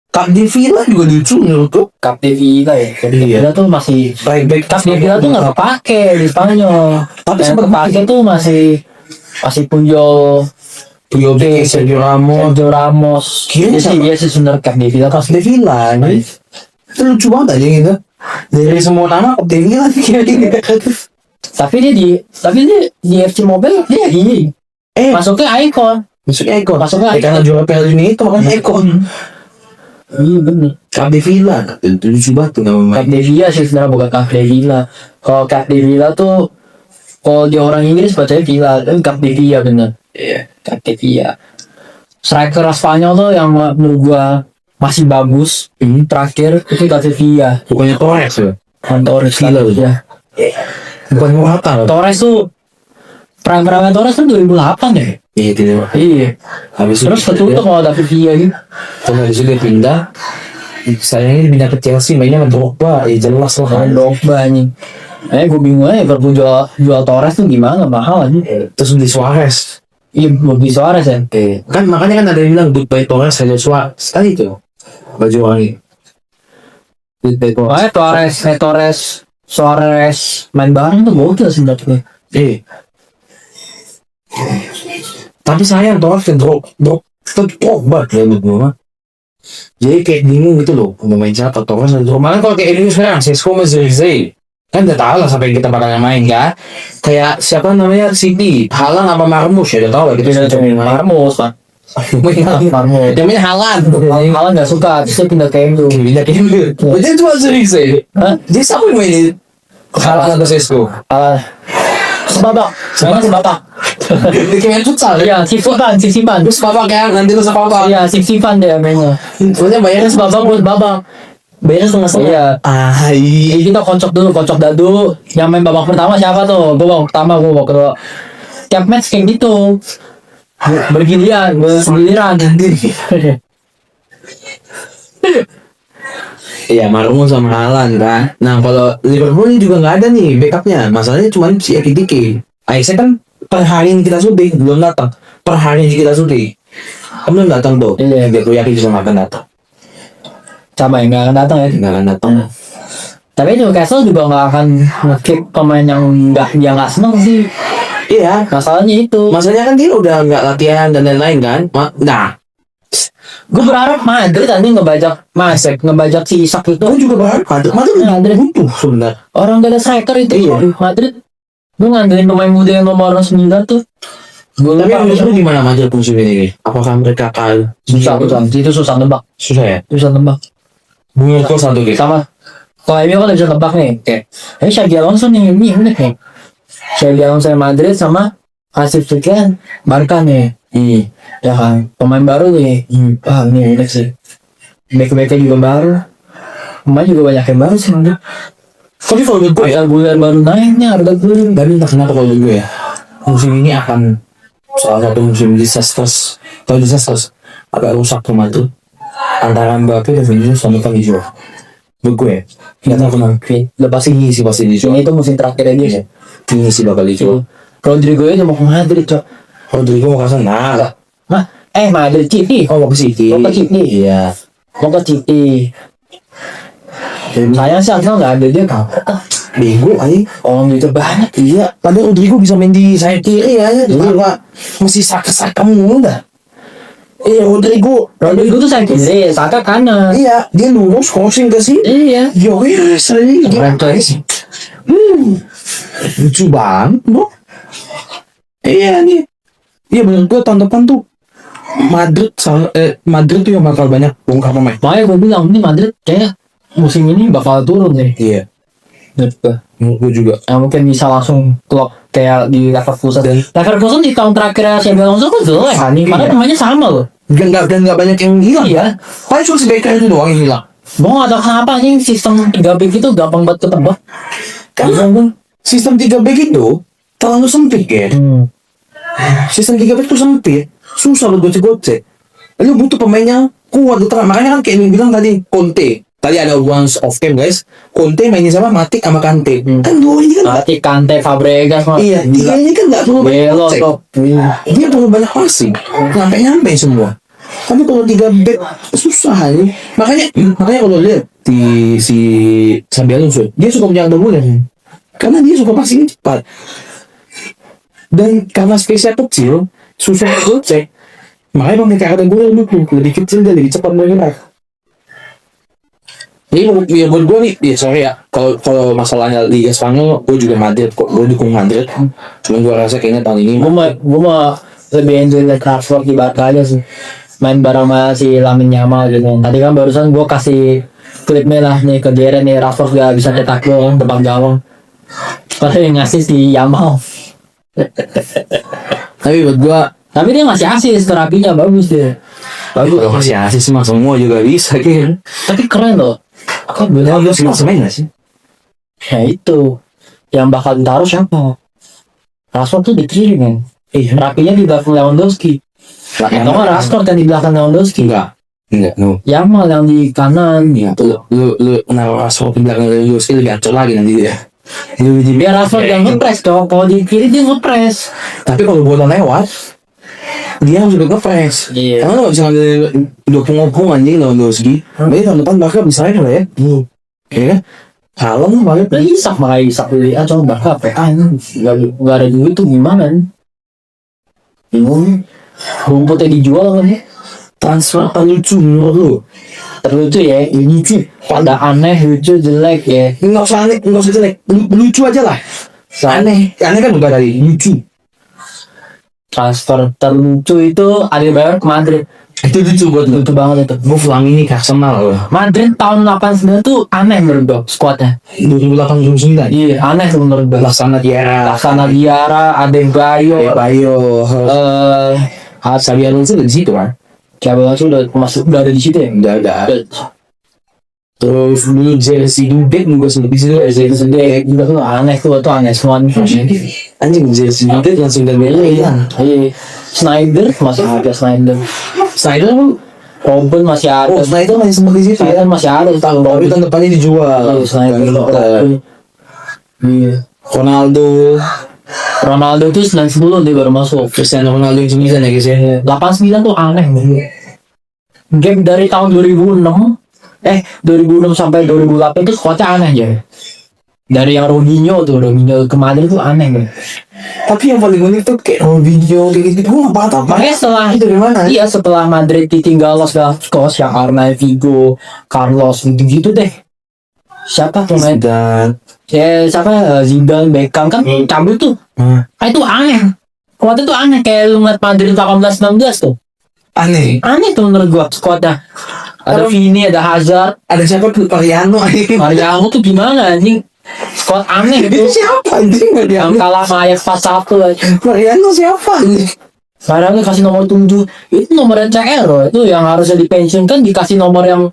Cup de Villa juga lucu menurutku. Capdevila ya. Capdevila tuh masih Baik-baik. Capdevila tuh nggak kepake di Spanyol. Tapi yang sempat kepake tuh masih Puyol, Puyol, Sergio Ramos. Sergio Ramos. Kira Dia sih sebenarnya Capdevila Cup de Villa. Itu lucu banget aja gitu. Dari semua nama Cup de Villa Tapi dia di FC Mobile dia gini. Masuknya Icon. Masuknya Icon. Masuknya Karena juara Piala Dunia itu kan Icon. Iya bener. Capdevila, itu lucu banget tuh namanya. Capdevila sih sebenarnya bukan Capdevila. Kalau Capdevila tuh kalau di orang Inggris bacanya Villa, tapi Capdevila bener. Iya. Capdevila. Striker Spanyol tuh yang menurut gua masih bagus. Terakhir itu Capdevila. Bukannya Torres ya? Torres Villa loh. ya. Bukan Morata. Torres tuh perang Torres kan 2008 ya. Iya tidak. Iya. Habis Terus ketutup kalau David Villa gitu. Terus habis itu dia pindah. Sayangnya dia pindah ke Chelsea, mainnya sama Drogba. Ya jelas lah. Kan Drogba anjing. Gue bingung aja Liverpool jual Torres tuh gimana, mahal aja. Terus beli Suarez. Iya, beli Suarez ya. Kan makanya kan ada yang bilang goodbye Torres saja Suarez. Sekali itu baju orang ini. Goodbye Torres. Suarez main bareng tuh gokil sih menurut gue. Tapi sayang Torres kan Drogba ya menurut gue mah. Jadi kayak bingung gitu loh pemain siapa Torres atau Drogba. Malah kalau kayak ini sekarang Sesko Mazirze kan udah tahu lah sampai kita bakal main kan. Kayak siapa namanya City Haaland apa Marmoush ya udah tahu lah gitu. Marmoush Pak. Marmoush. Yang main Haaland. Haaland nggak suka, terus dia pindah ke MU. Pindah ke MU. Jadi cuma Mazirze. Jadi siapa yang mainin Haaland atau Sesko? Sebabak. Dia main futsal ya. Iya, Simpan. Terus Babak ya, nanti lu sama Babak. Iya, Simpan dia mainnya. Soalnya bayarnya Sebabak buat Babak. Bayarnya setengah. Iya. Kita kocok dadu. Yang main babak pertama siapa tuh? Gue babak pertama, gue babak kedua. Tiap match kayak gitu. Bergiliran. Iya, Marmoush sama Haaland kan. Nah, kalau Liverpool ini juga nggak ada nih backupnya. Masalahnya cuma si Ekitike. Aisnya kan per hari ini kita syuting belum datang. Per hari ini kita syuting. Kan belum datang tuh. Iya. Gue yakin juga nggak akan datang. Sama yang nggak akan datang ya. Nggak akan datang. Tapi Newcastle juga nggak akan nge-keep pemain yang dia nggak seneng sih. Iya. Masalahnya itu. Masalahnya kan dia udah nggak latihan dan lain-lain kan. Nah, Gue berharap Madrid nanti ngebajak si Isak itu. gue juga berharap Madrid butuh sebenarnya. Orang gak ada striker itu. Iya. Madrid. Gue ngandelin pemain muda yang nomor 9 tuh. Tapi menurut lu gimana Madrid musim ini? Apakah mereka akan Susah. Itu susah nebak. Susah ya? Susah nebak. Menurut gue satu gitu. Sama. Kalau MU kan bisa nebak nih. Ini Xabi Alonso nih. Ini unik nih. Xabi Alonso Madrid sama Asif Fikan Barca nih. Ya kan. Pemain baru nih. Ini unik sih. Back-backnya juga baru. Pemain juga banyak yang baru sih. Tapi kalau menurut gue ya, Bulan baru naiknya harga gue. tapi entah kenapa kalau menurut gue ya, musim ini akan salah satu musim disastrous. Kalau disastrous agak rusak rumah itu antara Mbappe dan Vinicius sama Vinicius. Menurut gue ya, nggak tahu kenapa. Udah pasti pasti dijual. ini tuh musim terakhir dia sih. Ini sih bakal dijual. Rodrigo aja mau ke Madrid, Cok. Rodrigo mau kasih nah. Madrid City. Oh mau ke City. Mau ke City. Iya. Mau ke City. Sayang sih Arsenal nggak ada dia kapok. Bego aja. Orang gitu banyak. Iya. Padahal Rodrigo bisa main di sayap kiri ya. Jadi pak masih Saka mulu dah. Rodrigo tuh sayang kiri, Saka kanan. Iya, dia lurus crossing ke sini. Iya. Yo, sering. Keren tuh sih. Lucu banget, bro. Iya nih. Iya menurut gue tahun depan tuh Madrid tuh yang bakal banyak bongkar pemain. Makanya gue bilang ini Madrid kayak musim ini bakal turun nih. Iya. Menurut gue juga. Mungkin bisa langsung klub kayak di Leverkusen. Leverkusen di tahun terakhir Xabi Alonso kan jelek. Padahal pemainnya sama loh. Nggak banyak yang hilang. Iya. Paling cuma si Becker itu doang yang hilang. Gue nggak tahu kenapa nih sistem 3 back itu gampang banget ketebak. Karena sistem 3 back itu terlalu sempit ya. Sistem 3 back itu sempit, susah lu gocek-gocek. Lu butuh pemain yang kuat di tengah. Makanya kan kayak yang bilang tadi Conte. Tadi ada once off cam guys. Conte mainnya sama Matic sama Kante. Kan dua ini kan Mati Kante Fabregas mah. iya, tiga ini kan nggak perlu banyak Belo gocek. top. Dia perlu banyak passing, nyampe semua. Tapi kalau 3 back susah ini. Makanya kalau lihat si Xabi Alonso, dia suka menyerang duluan karena dia suka passing cepat. Dan karena space-nya kecil, susah gocek. Makanya mereka ada gue lebih kecil dan lebih cepat bergerak. Jadi ya buat gue nih, ya sorry ya, kalau masalahnya Liga Spanyol, gue juga Madrid kok, gue dukung Madrid. Cuman gue rasa kayaknya tahun ini Gue mah lebih enjoy liat Rashford di Barca aja sih. Main bareng sama si Lamine Yamal gitu. Tadi kan barusan gue kasih klipnya lah nih ke Jeren nih, Rashford gak bisa cetak gol depan gawang. Padahal yang ngasih si Yamal. tapi buat gue, Tapi dia ngasih asis, terapinya bagus dia. bagus kalau masih asis mah semua juga bisa kan. Tapi keren loh. Kok Kalau bilang lu semen nggak sih? ya itu yang bakal ditaruh siapa? Rashford tuh dikirim kan. Rapinya di belakang Lewandowski. Atau nggak Rashford yang di belakang Lewandowski? Enggak, no. Yamal yang di kanan. Ya, lu naruh Rashford di belakang Lewandowski lebih ancur lagi nanti dia. Biar Rashford yang ngepres dong. Kalau di kiri dia ngepres. Tapi kalau bola lewat, dia harus juga ngepres. Iya. Karena lu gak bisa ngambil 20 anjing Lewandowski. Berarti tahun depan bakal bisa aja lah ya. Iya kan? Kalau lu balik Lah Isak makanya Isak beli aja bakal PA nggak ada duit tuh gimana? Bingung. Rumputnya dijual kan ya? transfer lucu menurut lu? Terlucu ya, ini sih pada aneh, lucu, jelek ya. Nggak usah jelek, lucu aja lah. Aneh kan udah dari lucu. Transfer terlucu itu Adebayor ke Madrid. Itu lucu buat lu. Lucu banget itu. Gue pulang ini ke Arsenal loh. Madrid tahun 89 tuh aneh menurut gue skuadnya. 2008-2009. Iya, aneh tuh menurut gue. Laksana Diarra, Laksana Diarra, Adebayor, Bayo, Xabi Alonso di situ kan. Siapa udah udah ada di situ ya? Udah. Terus dulu Jersey Dudek juga sempat di situ. Jersey Dudek juga tuh aneh tuh aneh semua. Anjing Jersey Dudek langsung dari Milan. Iya. Snyder masih ada Snyder. Snyder pun Robben masih ada. oh Snyder masih sempat di situ ya. Snyder masih ada tahun Tapi tahun depannya dijual. Iya, Snyder. Iya. Ronaldo tuh 90 dia baru masuk. Cristiano Ronaldo yang 9 ya guys ya. 89 tuh aneh. Game dari tahun 2006 sampai 2008 tuh skuadnya aneh aja. Dari yang Robinho kemarin tuh aneh gitu. Tapi yang paling unik tuh kayak Robinho kayak gitu. Gue nggak tahu Makanya setelah itu dari mana? Iya, setelah Madrid ditinggal Los Galacticos yang Arnau, Figo, Carlos gitu deh. Siapa pemain? Dan Zidane, Beckham kan cabut tuh. Itu aneh. Skuadnya tuh aneh kayak lu ngeliat Madrid 18-19 tuh. aneh. Aneh tuh menurut gua skuadnya. Ada Vini, ada Hazard, Ada siapa tuh Mariano anjing. Mariano tuh gimana anjing? Skuad aneh Itu itu. siapa anjing Yang Mariano? kalah sama Ajax 4-1 aja. Mariano siapa anjing? Mariano kasih nomor 7. Itu nomor CR loh. Itu yang harusnya dipensiunkan dikasih nomor yang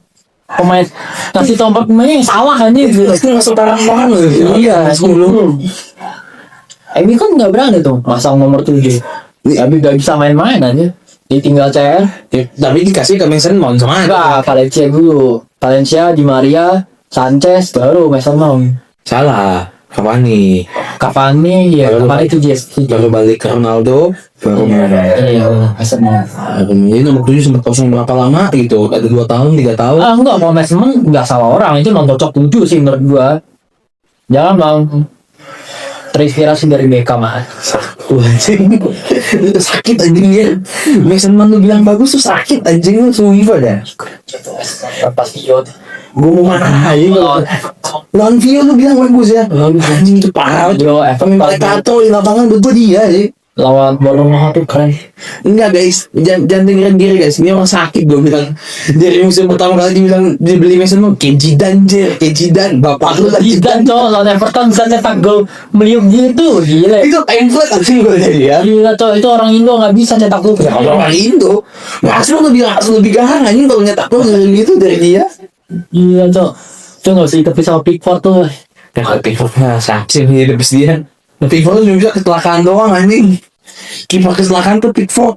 pemain kasih nomor pemainnya yang salah kan dia gitu. Itu masuk barang orang loh. Iya, 10. Ini kan nggak berani tuh masang nomor 7. Tapi nggak bisa main-main aja. Ditinggal CR. Tapi dikasih ke Mason Mount sama Enggak, Valencia dulu. Valencia, Di Maria, Sanchez, baru Mason Mount. salah. Cavani Cavani, ya Cavani itu JST. baru balik ke Ronaldo baru Iya, Mason Mount. jadi nomor 7 sempat kosong berapa lama gitu, ada 2 tahun 3 tahun. Enggak, kalau Mason Mount nggak salah orang. Itu non cocok 7 sih menurut gua. Jangan bang. Terinspirasi dari Beckham mah. Anjing itu sakit anjing ya. Mason Mount lu bilang bagus tuh sakit anjing lu sumpah dah. Pas video. Gue mau marah aja lawan Vio lu bilang bagus ya. Anjing itu parah Yo, pemain paling tato di lapangan berdua dia sih. lawan Bournemouth tuh keren. Enggak guys, jangan dengerin diri guys. Ini orang sakit gue bilang. Dari musim pertama kali dia bilang dia beli Mason Mount kayak Zidane bapak lu lagi Zidane cowok lawan Everton bisa nyetak gol meliuk gitu, gila. itu template anjing gue dari ya. Gila cowok, itu orang Indo nggak bisa cetak gol. Ya orang Indo masih lebih garang anjing kalau nyetak gol dari itu dari dia. Gila cowok, itu nggak usah ditepis sama Pickford tuh. Kalau Pickfordnya saksi nih lebih dia. Pickford tuh cuma bisa kecelakaan doang anjing. Kiper kecelakaan tuh Pickford.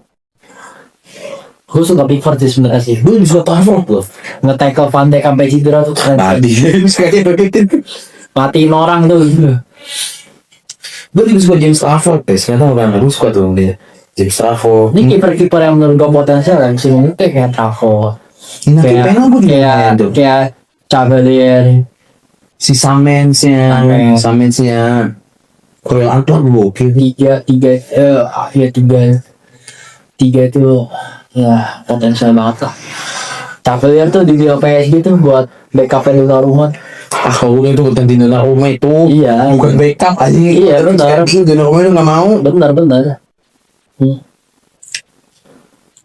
Gue suka Pickford sih sebenarnya sih. Gue lebih suka Pickford loh. Nge-tackle Van Dijk sampai cedera tuh keren. Tadi sekali begitu. Matiin orang tuh. Gue lebih suka James Trafford deh. Sekarang orang gue suka tuh dia. James Trafford. Ini kiper-kiper yang menurut gue potensial kan sih mungkin kayak Trafford. Nah, Kayak pengen gue juga main tuh. kayak Cavalier. Si Samensnya. Kalau yang Antwerp gue oke. tiga itu ya potensial banget lah. Cavalier tuh di PSG tuh buat backupin Donnarumma. Kalau itu bukan di Donnarumma itu. Iya. Bukan backup aja. Iya, benar. Donnarumma itu nggak mau. Benar.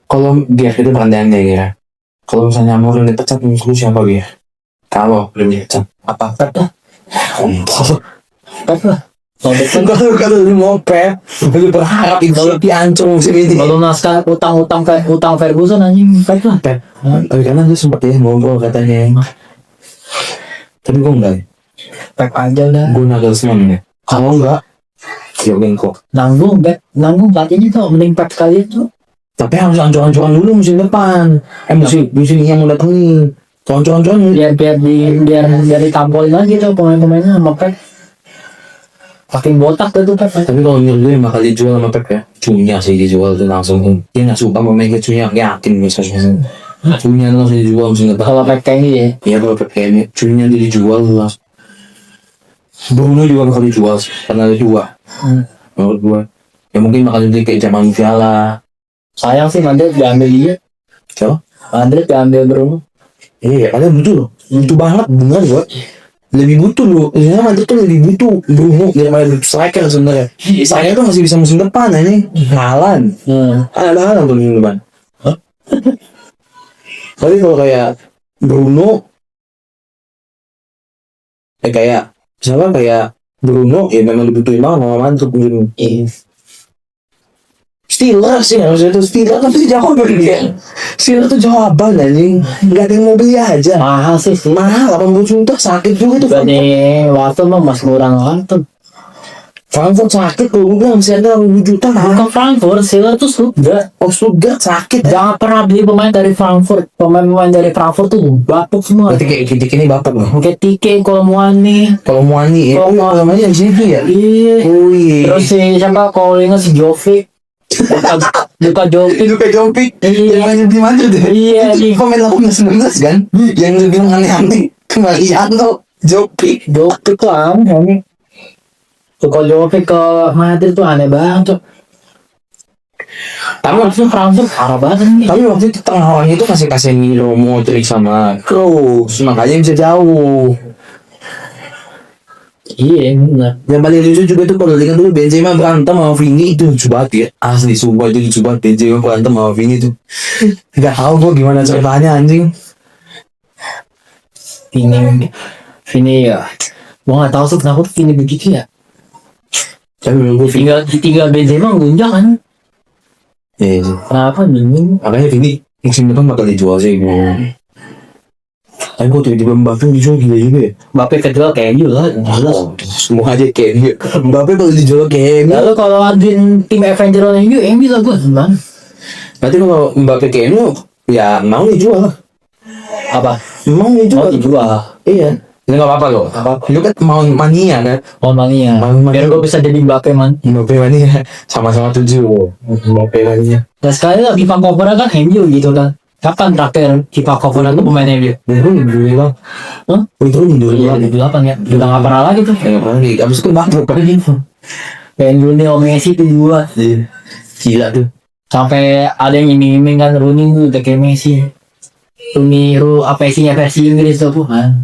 Kalau dia itu pandangannya ya. Kalau misalnya mau dipecat menurut siapa dia? Kalau belum dipecat Apa Pep lah? kontol. Pep lah. Kalau lu mau Pep, lu berharap itu diancur musim ini. Kalau naskah utang Ferguson anjing Pep lah. Pep, tapi karena lu sempat ya ngobrol katanya. Tapi gue enggak. Pep aja udah. Gue Nagelsmann ya. Kalau enggak, Jurgen Klopp. Nanggung pelatihnya tuh mending Pep sekali tuh. Tapi harus ancur-ancuran dulu musim depan. Musim ini yang mau datang nih. Ancur-ancuran. Biar ditampolin lagi tuh pemain-pemainnya sama Pep. Makin botak tuh Pep. Tapi kalau menurut gue yang bakal dijual sama Pep ya, Cunha sih dijual tuh langsung. Dia nggak suka pemain ke Cunha, yakin misalnya. Cunha langsung dijual musim depan. Kalau Pep kayak gini ya. Iya kalau Pep kayaknya Cunha dia dijual langsung. Bruno juga bakal dijual sih, karena ada dua. Menurut gue, ya mungkin bakal jadi kayak zaman Musiala. Sayang sih Madrid diambil dia. Siapa? Madrid diambil Bruno. Iya, ada butuh loh. Butuh banget, bener gue. Lebih butuh loh. Sebenarnya Madrid tuh lebih butuh Bruno daripada striker sebenarnya. Striker tuh masih bisa musim depan ini. Haaland. Ada Haaland tuh musim depan. Tapi kalau kayak Bruno, kayak siapa kayak Bruno ya memang dibutuhin banget sama Madrid mungkin. Steelers sih harusnya tuh Steelers kan tuh jawaban dia. Steelers tuh jawaban anjing. Gak ada yang mau beli aja. Mahal sih. Mahal 80 juta sakit juga tuh. Gak nih waktu mah mas kurang waktu. Frankfurt sakit kalau gue bilang masih ada 80 juta lah. Bukan Frankfurt, Steelers tuh Stuttgart. Oh Stuttgart sakit. Jangan pernah beli pemain dari Frankfurt. Pemain-pemain dari Frankfurt tuh bapuk semua. Berarti kayak Kitik ini bapak loh. Kayak Tike, Kolomwani. Kalau Muani ya. Kalau Muani. Namanya di sini ya. Iya. Wih. Terus si siapa kalau ingat si Jovic. Luka Jovic. Luka Jovic. Iya. Yang main di Madrid deh. Iya. Itu pemain 18-19 kan. Yang lu bilang aneh-aneh. Kembalian tuh Jovic. Jovic tuh aneh. Tuh kalau Jovic ke Madrid tuh aneh banget tuh. Tapi Langsung Frankfurt parah banget nih. Tapi waktu itu tengah lawannya itu kasih Casemiro, Modric sama Kroos, makanya bisa jauh. Iya benar. Yang paling lucu juga tuh kalau lihat dulu Benzema berantem sama Vini itu lucu banget ya. Asli sumpah itu lucu banget Benzema berantem sama Vini tuh. Gak tau gua gimana ceritanya anjing. Vini ya. Gua nggak tahu sih kenapa tuh Vini begitu ya. Tapi menurut gua Vini. Tinggal Benzema gunjang kan. Iya sih. Kenapa bingung? Makanya Vini musim depan bakal dijual sih gua. Tapi kok tiba-tiba Mbappe dijual gila juga ya. Mbappe kejual kayak gitu lah. Semua aja kayak dia. Mbappe bakal dijual kayak MU. Lalu kalau aduin tim Avenger lawan MU lah gue gimana? Berarti kalau Mbappe kayak MU ya mau dijual. Apa? Mau dijual. Dijual. Iya. Ini gak apa-apa loh. Lu kan mau mania kan. Oh mania. Biar gue bisa jadi Mbappe man. Mbappe mania. Sama-sama 7. Mbappe mania. Dan sekali lagi FIFA cover kan MU gitu kan. Kapan terakhir FIFA cover itu pemain MU? Itu bang. Hah? Itu Iya, 2008 ya. Udah gak pernah lagi tuh. Gak pernah lagi. Abis itu bangkrut pada gitu. Kayak Lionel Messi tuh juga. Gila tuh. Sampai ada yang iming-iming kan Rooney tuh udah kayak Messi. Rooney apa isinya versi Inggris tuh kan.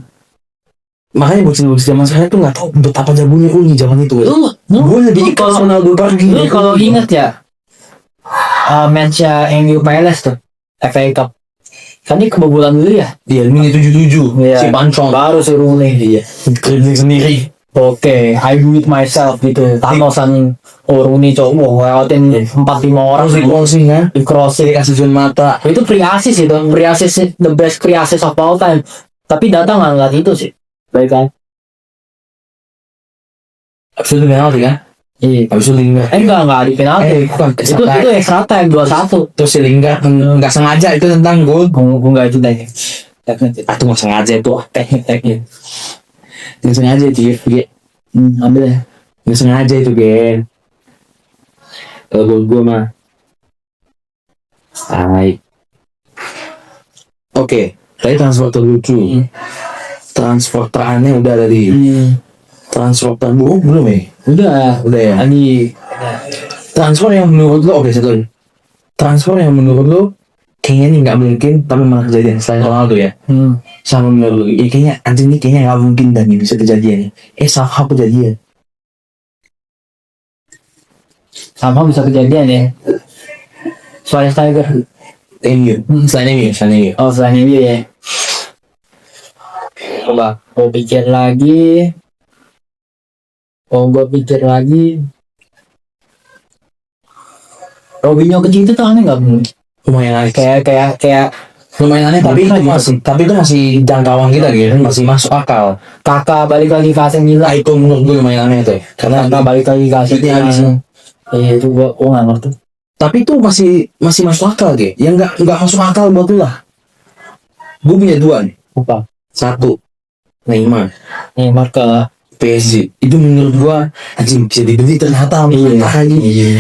Makanya bocil-bocil zaman sekarang tuh gak tau betapa jagonya Rooney zaman itu. Gue lebih kalau Ronaldo pergi. Lu kalau inget ya match MU Palace tuh FA Cup kan dia kebobolan dulu ya. Iya, ini 77. Iya. Si Pancong. Baru si Rooney. Iya. Kritik sendiri. Oke, I do it myself gitu. Thanosan Rooney cowok lewatin 4-5 orang Harus di crossing kan. di crossing. Kasih zone mata. Itu free assist itu, free assist the best free assist of all time. Tapi datang nggak itu sih, baik kan? Habis itu penalti kan? Iya. Habis itu Lingard. Enggak di penalti. Bukan, Itu extra time 2-1. Terus si Lingard nggak sengaja itu tentang gol. Gue nggak itu deh. Itu nggak sengaja itu. Teknik. Nggak sengaja itu ya. Ambil ya. Nggak sengaja itu Gen. Kalau gol gue mah. Baik. Oke. Tadi transfer terlucu. Transfer teraneh udah tadi. Transfer terburuk belum ya? Udah ya. Ani. Transfer yang menurut lo, oke satu lagi. Transfer yang menurut lo kayaknya ini nggak mungkin tapi malah kejadian selain Ronaldo ya. Sama menurut lo, ya kayaknya anjing ini kayaknya nggak mungkin dan ini bisa kejadian. Sama kejadian. Sama bisa kejadian ya. Soalnya Tiger. MU. Selain MU. Oh selain ini ya. Coba. Gue pikir lagi. Robinho kecil itu tuh aneh nggak bro? Lumayan aneh. Kayak Lumayan aneh tapi itu masih jangkauan kita gitu, masih masuk akal. Kakak balik lagi ke AC Milan. Itu menurut gue lumayan aneh tuh. Karena Kakak balik lagi ke AC Duitnya habis. Milan. Iya itu gue nggak ngerti. tapi itu masih masuk akal gitu. Yang nggak masuk akal buat lu lah. Gue punya dua nih. Apa? Satu, Neymar Ke PSG. Itu menurut gua anjing bisa dibeli ternyata Iya.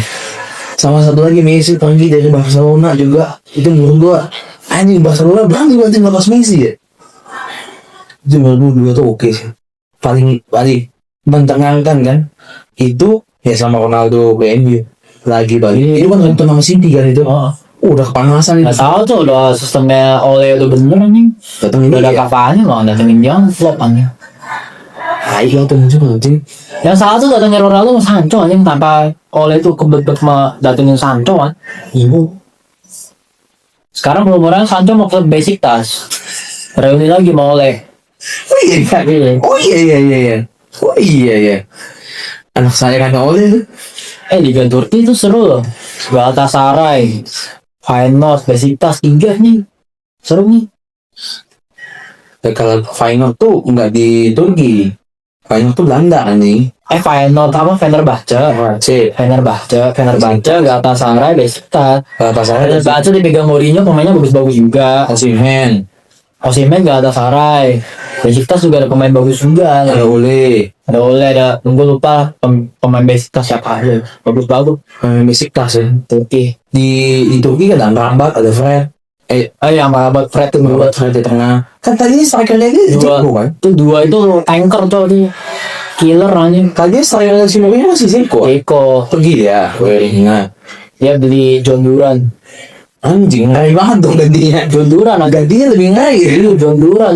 Sama satu lagi Messi pergi dari Barcelona juga. Itu menurut gua anjing Barcelona berani banget ngelepas Messi ya. Itu menurut gua tuh oke sih. Paling mencengangkan kan. Itu ya sama Ronaldo ke MU. Lagi balik. Iya. Itu kan nonton sama City kan itu. Udah kepanasan itu. Nggak tahu tuh udah sistemnya oleh udah bener nih. Datengin Udah ada dia. Cavani mau datengin dia flop anjing. Ayo tuh anjing. Yang salah tuh datengin Ronaldo sama Sancho anjing tanpa oleh itu kebet datengin Sancho kan. Ibu. Sekarang belum orang Sancho mau ke basic tas. Reuni lagi mau oleh. Oh iya. Oh iya. Anak saya kan oleh. Liga Turki itu seru loh. Galatasaray, Feyenoord, Besiktas 3 nih. Seru nih. Kalau Feyenoord tuh nggak di Turki. Feyenoord tuh Belanda kan nih. Feyenoord apa? Fenerbahce, Galatasaray, Besiktas. Fenerbahce dipegang Mourinho, pemainnya bagus-bagus juga. Osimhen Galatasaray. Besiktas juga ada pemain bagus juga. Ada Ole. Ada gue lupa pemain Besiktas siapa aja. Bagus-bagus. Besiktas ya. Turki. Di Turki kan ada Rambat, ada Fred. Yang Rabat Fred itu dua. Fred di tengah. Kan tadi strikernya dia Zeko kan. Itu dua itu tanker tuh dia. Killer anjing. Tadi strikernya si Mourinho masih Zeko. Pergi dia. Nah, Dia beli John Duran. anjing ngeri banget dong gantinya. John Duran Gantinya lebih ngeri. John Duran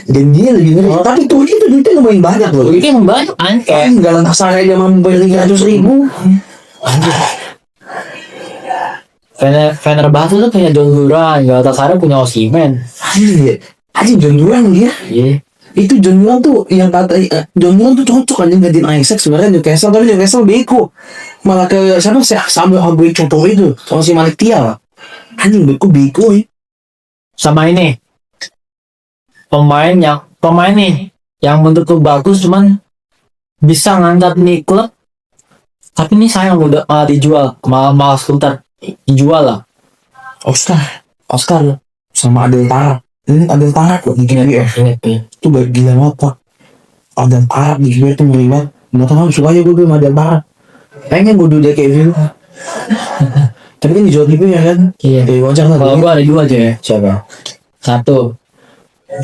Gantinya lebih ngeri. Tapi Turki tuh duitnya lumayan banyak loh. Itu yang banyak Kan Galatasaray dia mampu bayar 300.000. Fenerbahce tuh punya John Duran, Galatasaray punya Osimhen. Anjing John Duran dia. Iya. Itu John Duran tuh yang kata John Duran tuh cocok anjing gantiin Isaac sebenarnya Newcastle, tapi Newcastle beko. Malah ke siapa sih sambil Habib contoh itu sama si Malik Tial. Anjing beko ya. Sama ini pemain nih yang menurutku bagus cuman bisa ngangkat nih klub, tapi ini sayang udah malah dijual, malah sebentar dijual lah. Oscar Sama Adel Tarak. Ini Adel Tarak kok mungkin ya. Itu gila banget Pak. Adel Tarak di sini tuh ngeri banget. Nggak tahu suka aja gue sama Adel Tarak. Pengen gue dulu dia kayak gitu. Tapi kan dijual TV ya kan. Iya. Wajar lah. Kalau gua ada dua aja ya. Siapa? Satu,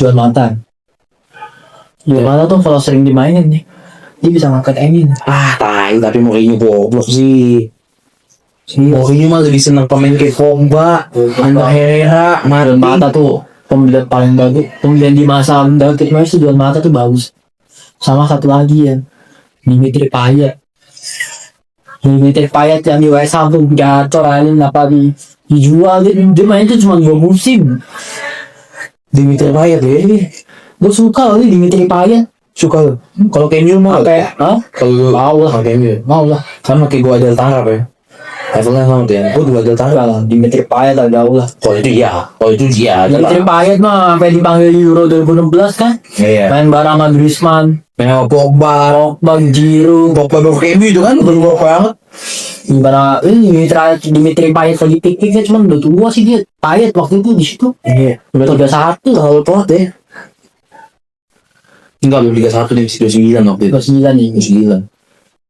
Juan Mata. Juan Mata tuh kalau sering dimainin nih, dia bisa ngangkat Emin. Tai, tapi Mourinho goblok sih. Mourinho mah lebih senang pemain kayak Pogba, Ander Herrera, Juan Mata tuh pembelian paling bagus. Pembelian di masa David Moyes tuh Juan Mata tuh bagus. Sama satu lagi ya, Dimitri Payet. Dimitri Payet yang di West Ham tuh gacor aja, apa dijual dia main tuh cuma 2 musim. Dimitri Payet ya. Gue suka loh Dimitri Payet. Suka lo. Kalau Kemil mau Kayak, kalau mau lah. Kemil. Mau lah. Kan pakai gua Adel Tarak ya. Levelnya sama dia. Gua dua Adel Tarak. Lah, Dimitri Payet lah jauh lah. Kalau itu dia. Dimitri Payet mah sampai dipanggil Euro 2016 kan. Iya. Main bareng sama Griezmann. Memang Pogba Giroud, baru MU itu kan berubah banget. gimana Dimitri Payet lagi pikirnya cuman udah tua sih dia. Payet waktu itu di situ Iya. udah 31 Terlalu tua deh. Enggak, belum 31 dia masih 29 waktu itu. 29 nih. 29.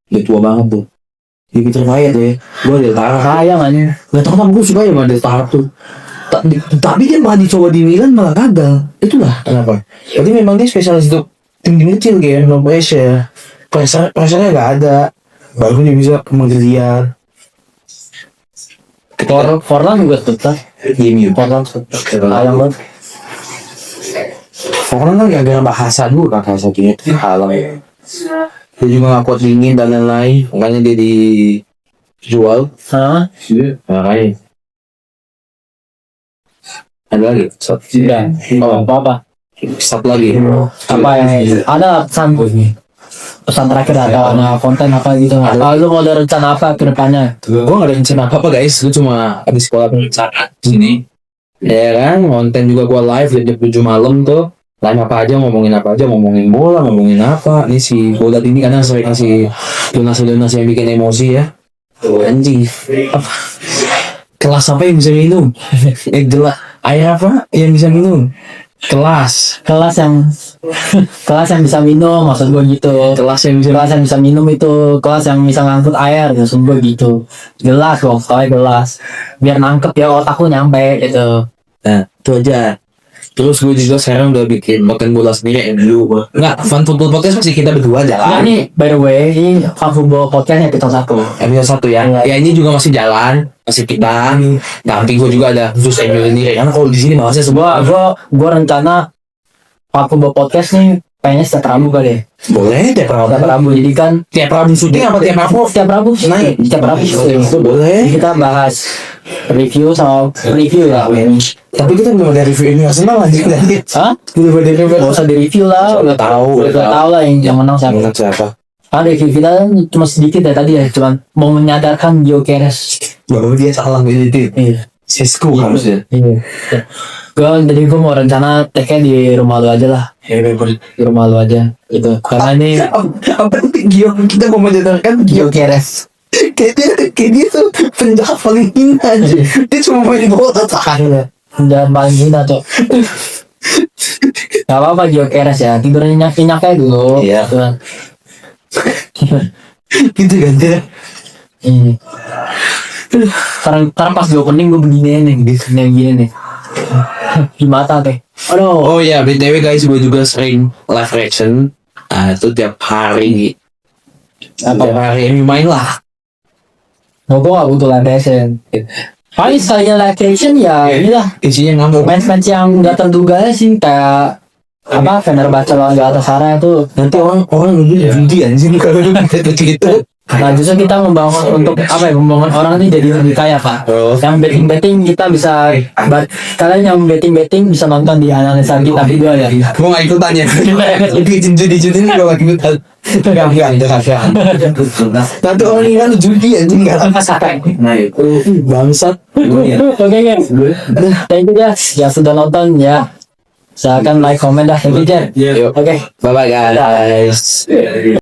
Udah tua banget tuh. Dia Peter Payet deh. Gue dari Tara. Sayang aja. Gak tau kenapa gue suka ya sama dari Tara tuh. Tapi dia malah dicoba di Milan malah gagal. Itulah kenapa. Berarti memang dia spesialis untuk tim-tim kecil kayak no pressure. Pressure-nya gak ada. Baru dia bisa kementerian. Forlan juga tetap. Game Forlan sayang banget. Forlan kan gara-gara bahasa dulu kan bahasa gini itu halang ya. Dia juga gak kuat dingin dan lain-lain. Makanya dia dijual. Hah? Makanya. Ada lagi? Sudah. Oh, apa? Satu lagi. Apa yang ada pesan terakhir atau ada konten apa gitu nggak? Lu mau ada rencana apa ke depannya? Gue gak ada rencana apa guys. Gue cuma habis sekolah perencanaan di sini. Ya kan, konten juga gue live jam 7 malam tuh. Live apa aja, ngomongin apa aja, ngomongin bola, ngomongin apa. Ini si Bodat ini kadang sering ngasih donasi yang bikin emosi ya. Anjing. Apa? Kelas apa yang bisa minum? Jelas. Air apa yang bisa minum? Kelas yang bisa minum, maksud gue gitu. kelas yang Bisa minum itu kelas yang bisa ngangkut air, maksud gue gitu. Gelas kok, soalnya gelas. Biar nangkep ya otak lu nyampe gitu. Nah, itu aja. Terus gue juga sekarang udah bikin konten bola sendiri MU. Enggak, Fun Football Podcast masih kita berdua Nah jalan. nih, by the way, ini Fun Football Podcast episode 1. Episode 1 ya. Ya ini juga masih jalan, masih kita. Tapi gue juga ada khusus MU sendiri. Karena kalau di sini bahasnya semua Gua rencana Fun Football Podcast nih pengennya setiap Rabu kali ya. boleh tiap Setiap Rabu, jadi kan tiap Rabu syuting apa tiap Rabu? setiap Rabu Naik. setiap Rabu syuting. Itu boleh. Jadi kita bahas review sama review lah. Tapi kita belum ada review ini Arsenal aja tadi. Hah? Belum ada review. Gak usah di review lah, Udah tahu, udah tahu lah yang menang siapa. Menang siapa? Kan review kita kan cuma sedikit ya tadi ya, cuman mau menyadarkan Gyökeres. Bahwa dia salah milih Iya. Sesko harusnya. Iya. Jadi gue mau rencana take di rumah lu aja lah. Di rumah lu aja gitu. Karena ini Apa Gio kita mau menyadarkan Gyökeres. kayak dia tuh penjahat paling hina aja. Dia cuma main bola tak. Jangan paling hina tuh. Gak apa-apa Gyökeres ya, tidur nyenyak-nyenyak aja dulu. Iya. Gitu kan. Gitu kan dia. Sekarang pas gue opening gue begini nih, gini nih. Di mata teh. Aduh. Oh ya, BTW guys, gue juga sering live reaction. Itu tiap hari. Tiap hari ini main lah. Gue gak butuh live reaction. Paling sekalinya live reaction ya inilah. Isinya ngamuk. Fans yang gak terduga sih kayak apa Fenerbahce lawan Galatasaray itu. Nanti orang judi anjing kalau kita gitu. Nah justru kita membangun untuk apa ya, membangun orang ini jadi lebih kaya pak. Yang betting kita bisa kalian yang betting bisa nonton di analisa kita juga ya. Gue gak ikutan ya. Judi ini gue gak ikutan. Gak. Nanti orang ini kan judi anjing gak Sampai. bangsat. Oke guys. Thank you guys yang sudah nonton ya. Silakan like, comment dah. Thank you Jen. Yuk. Oke. Bye bye guys.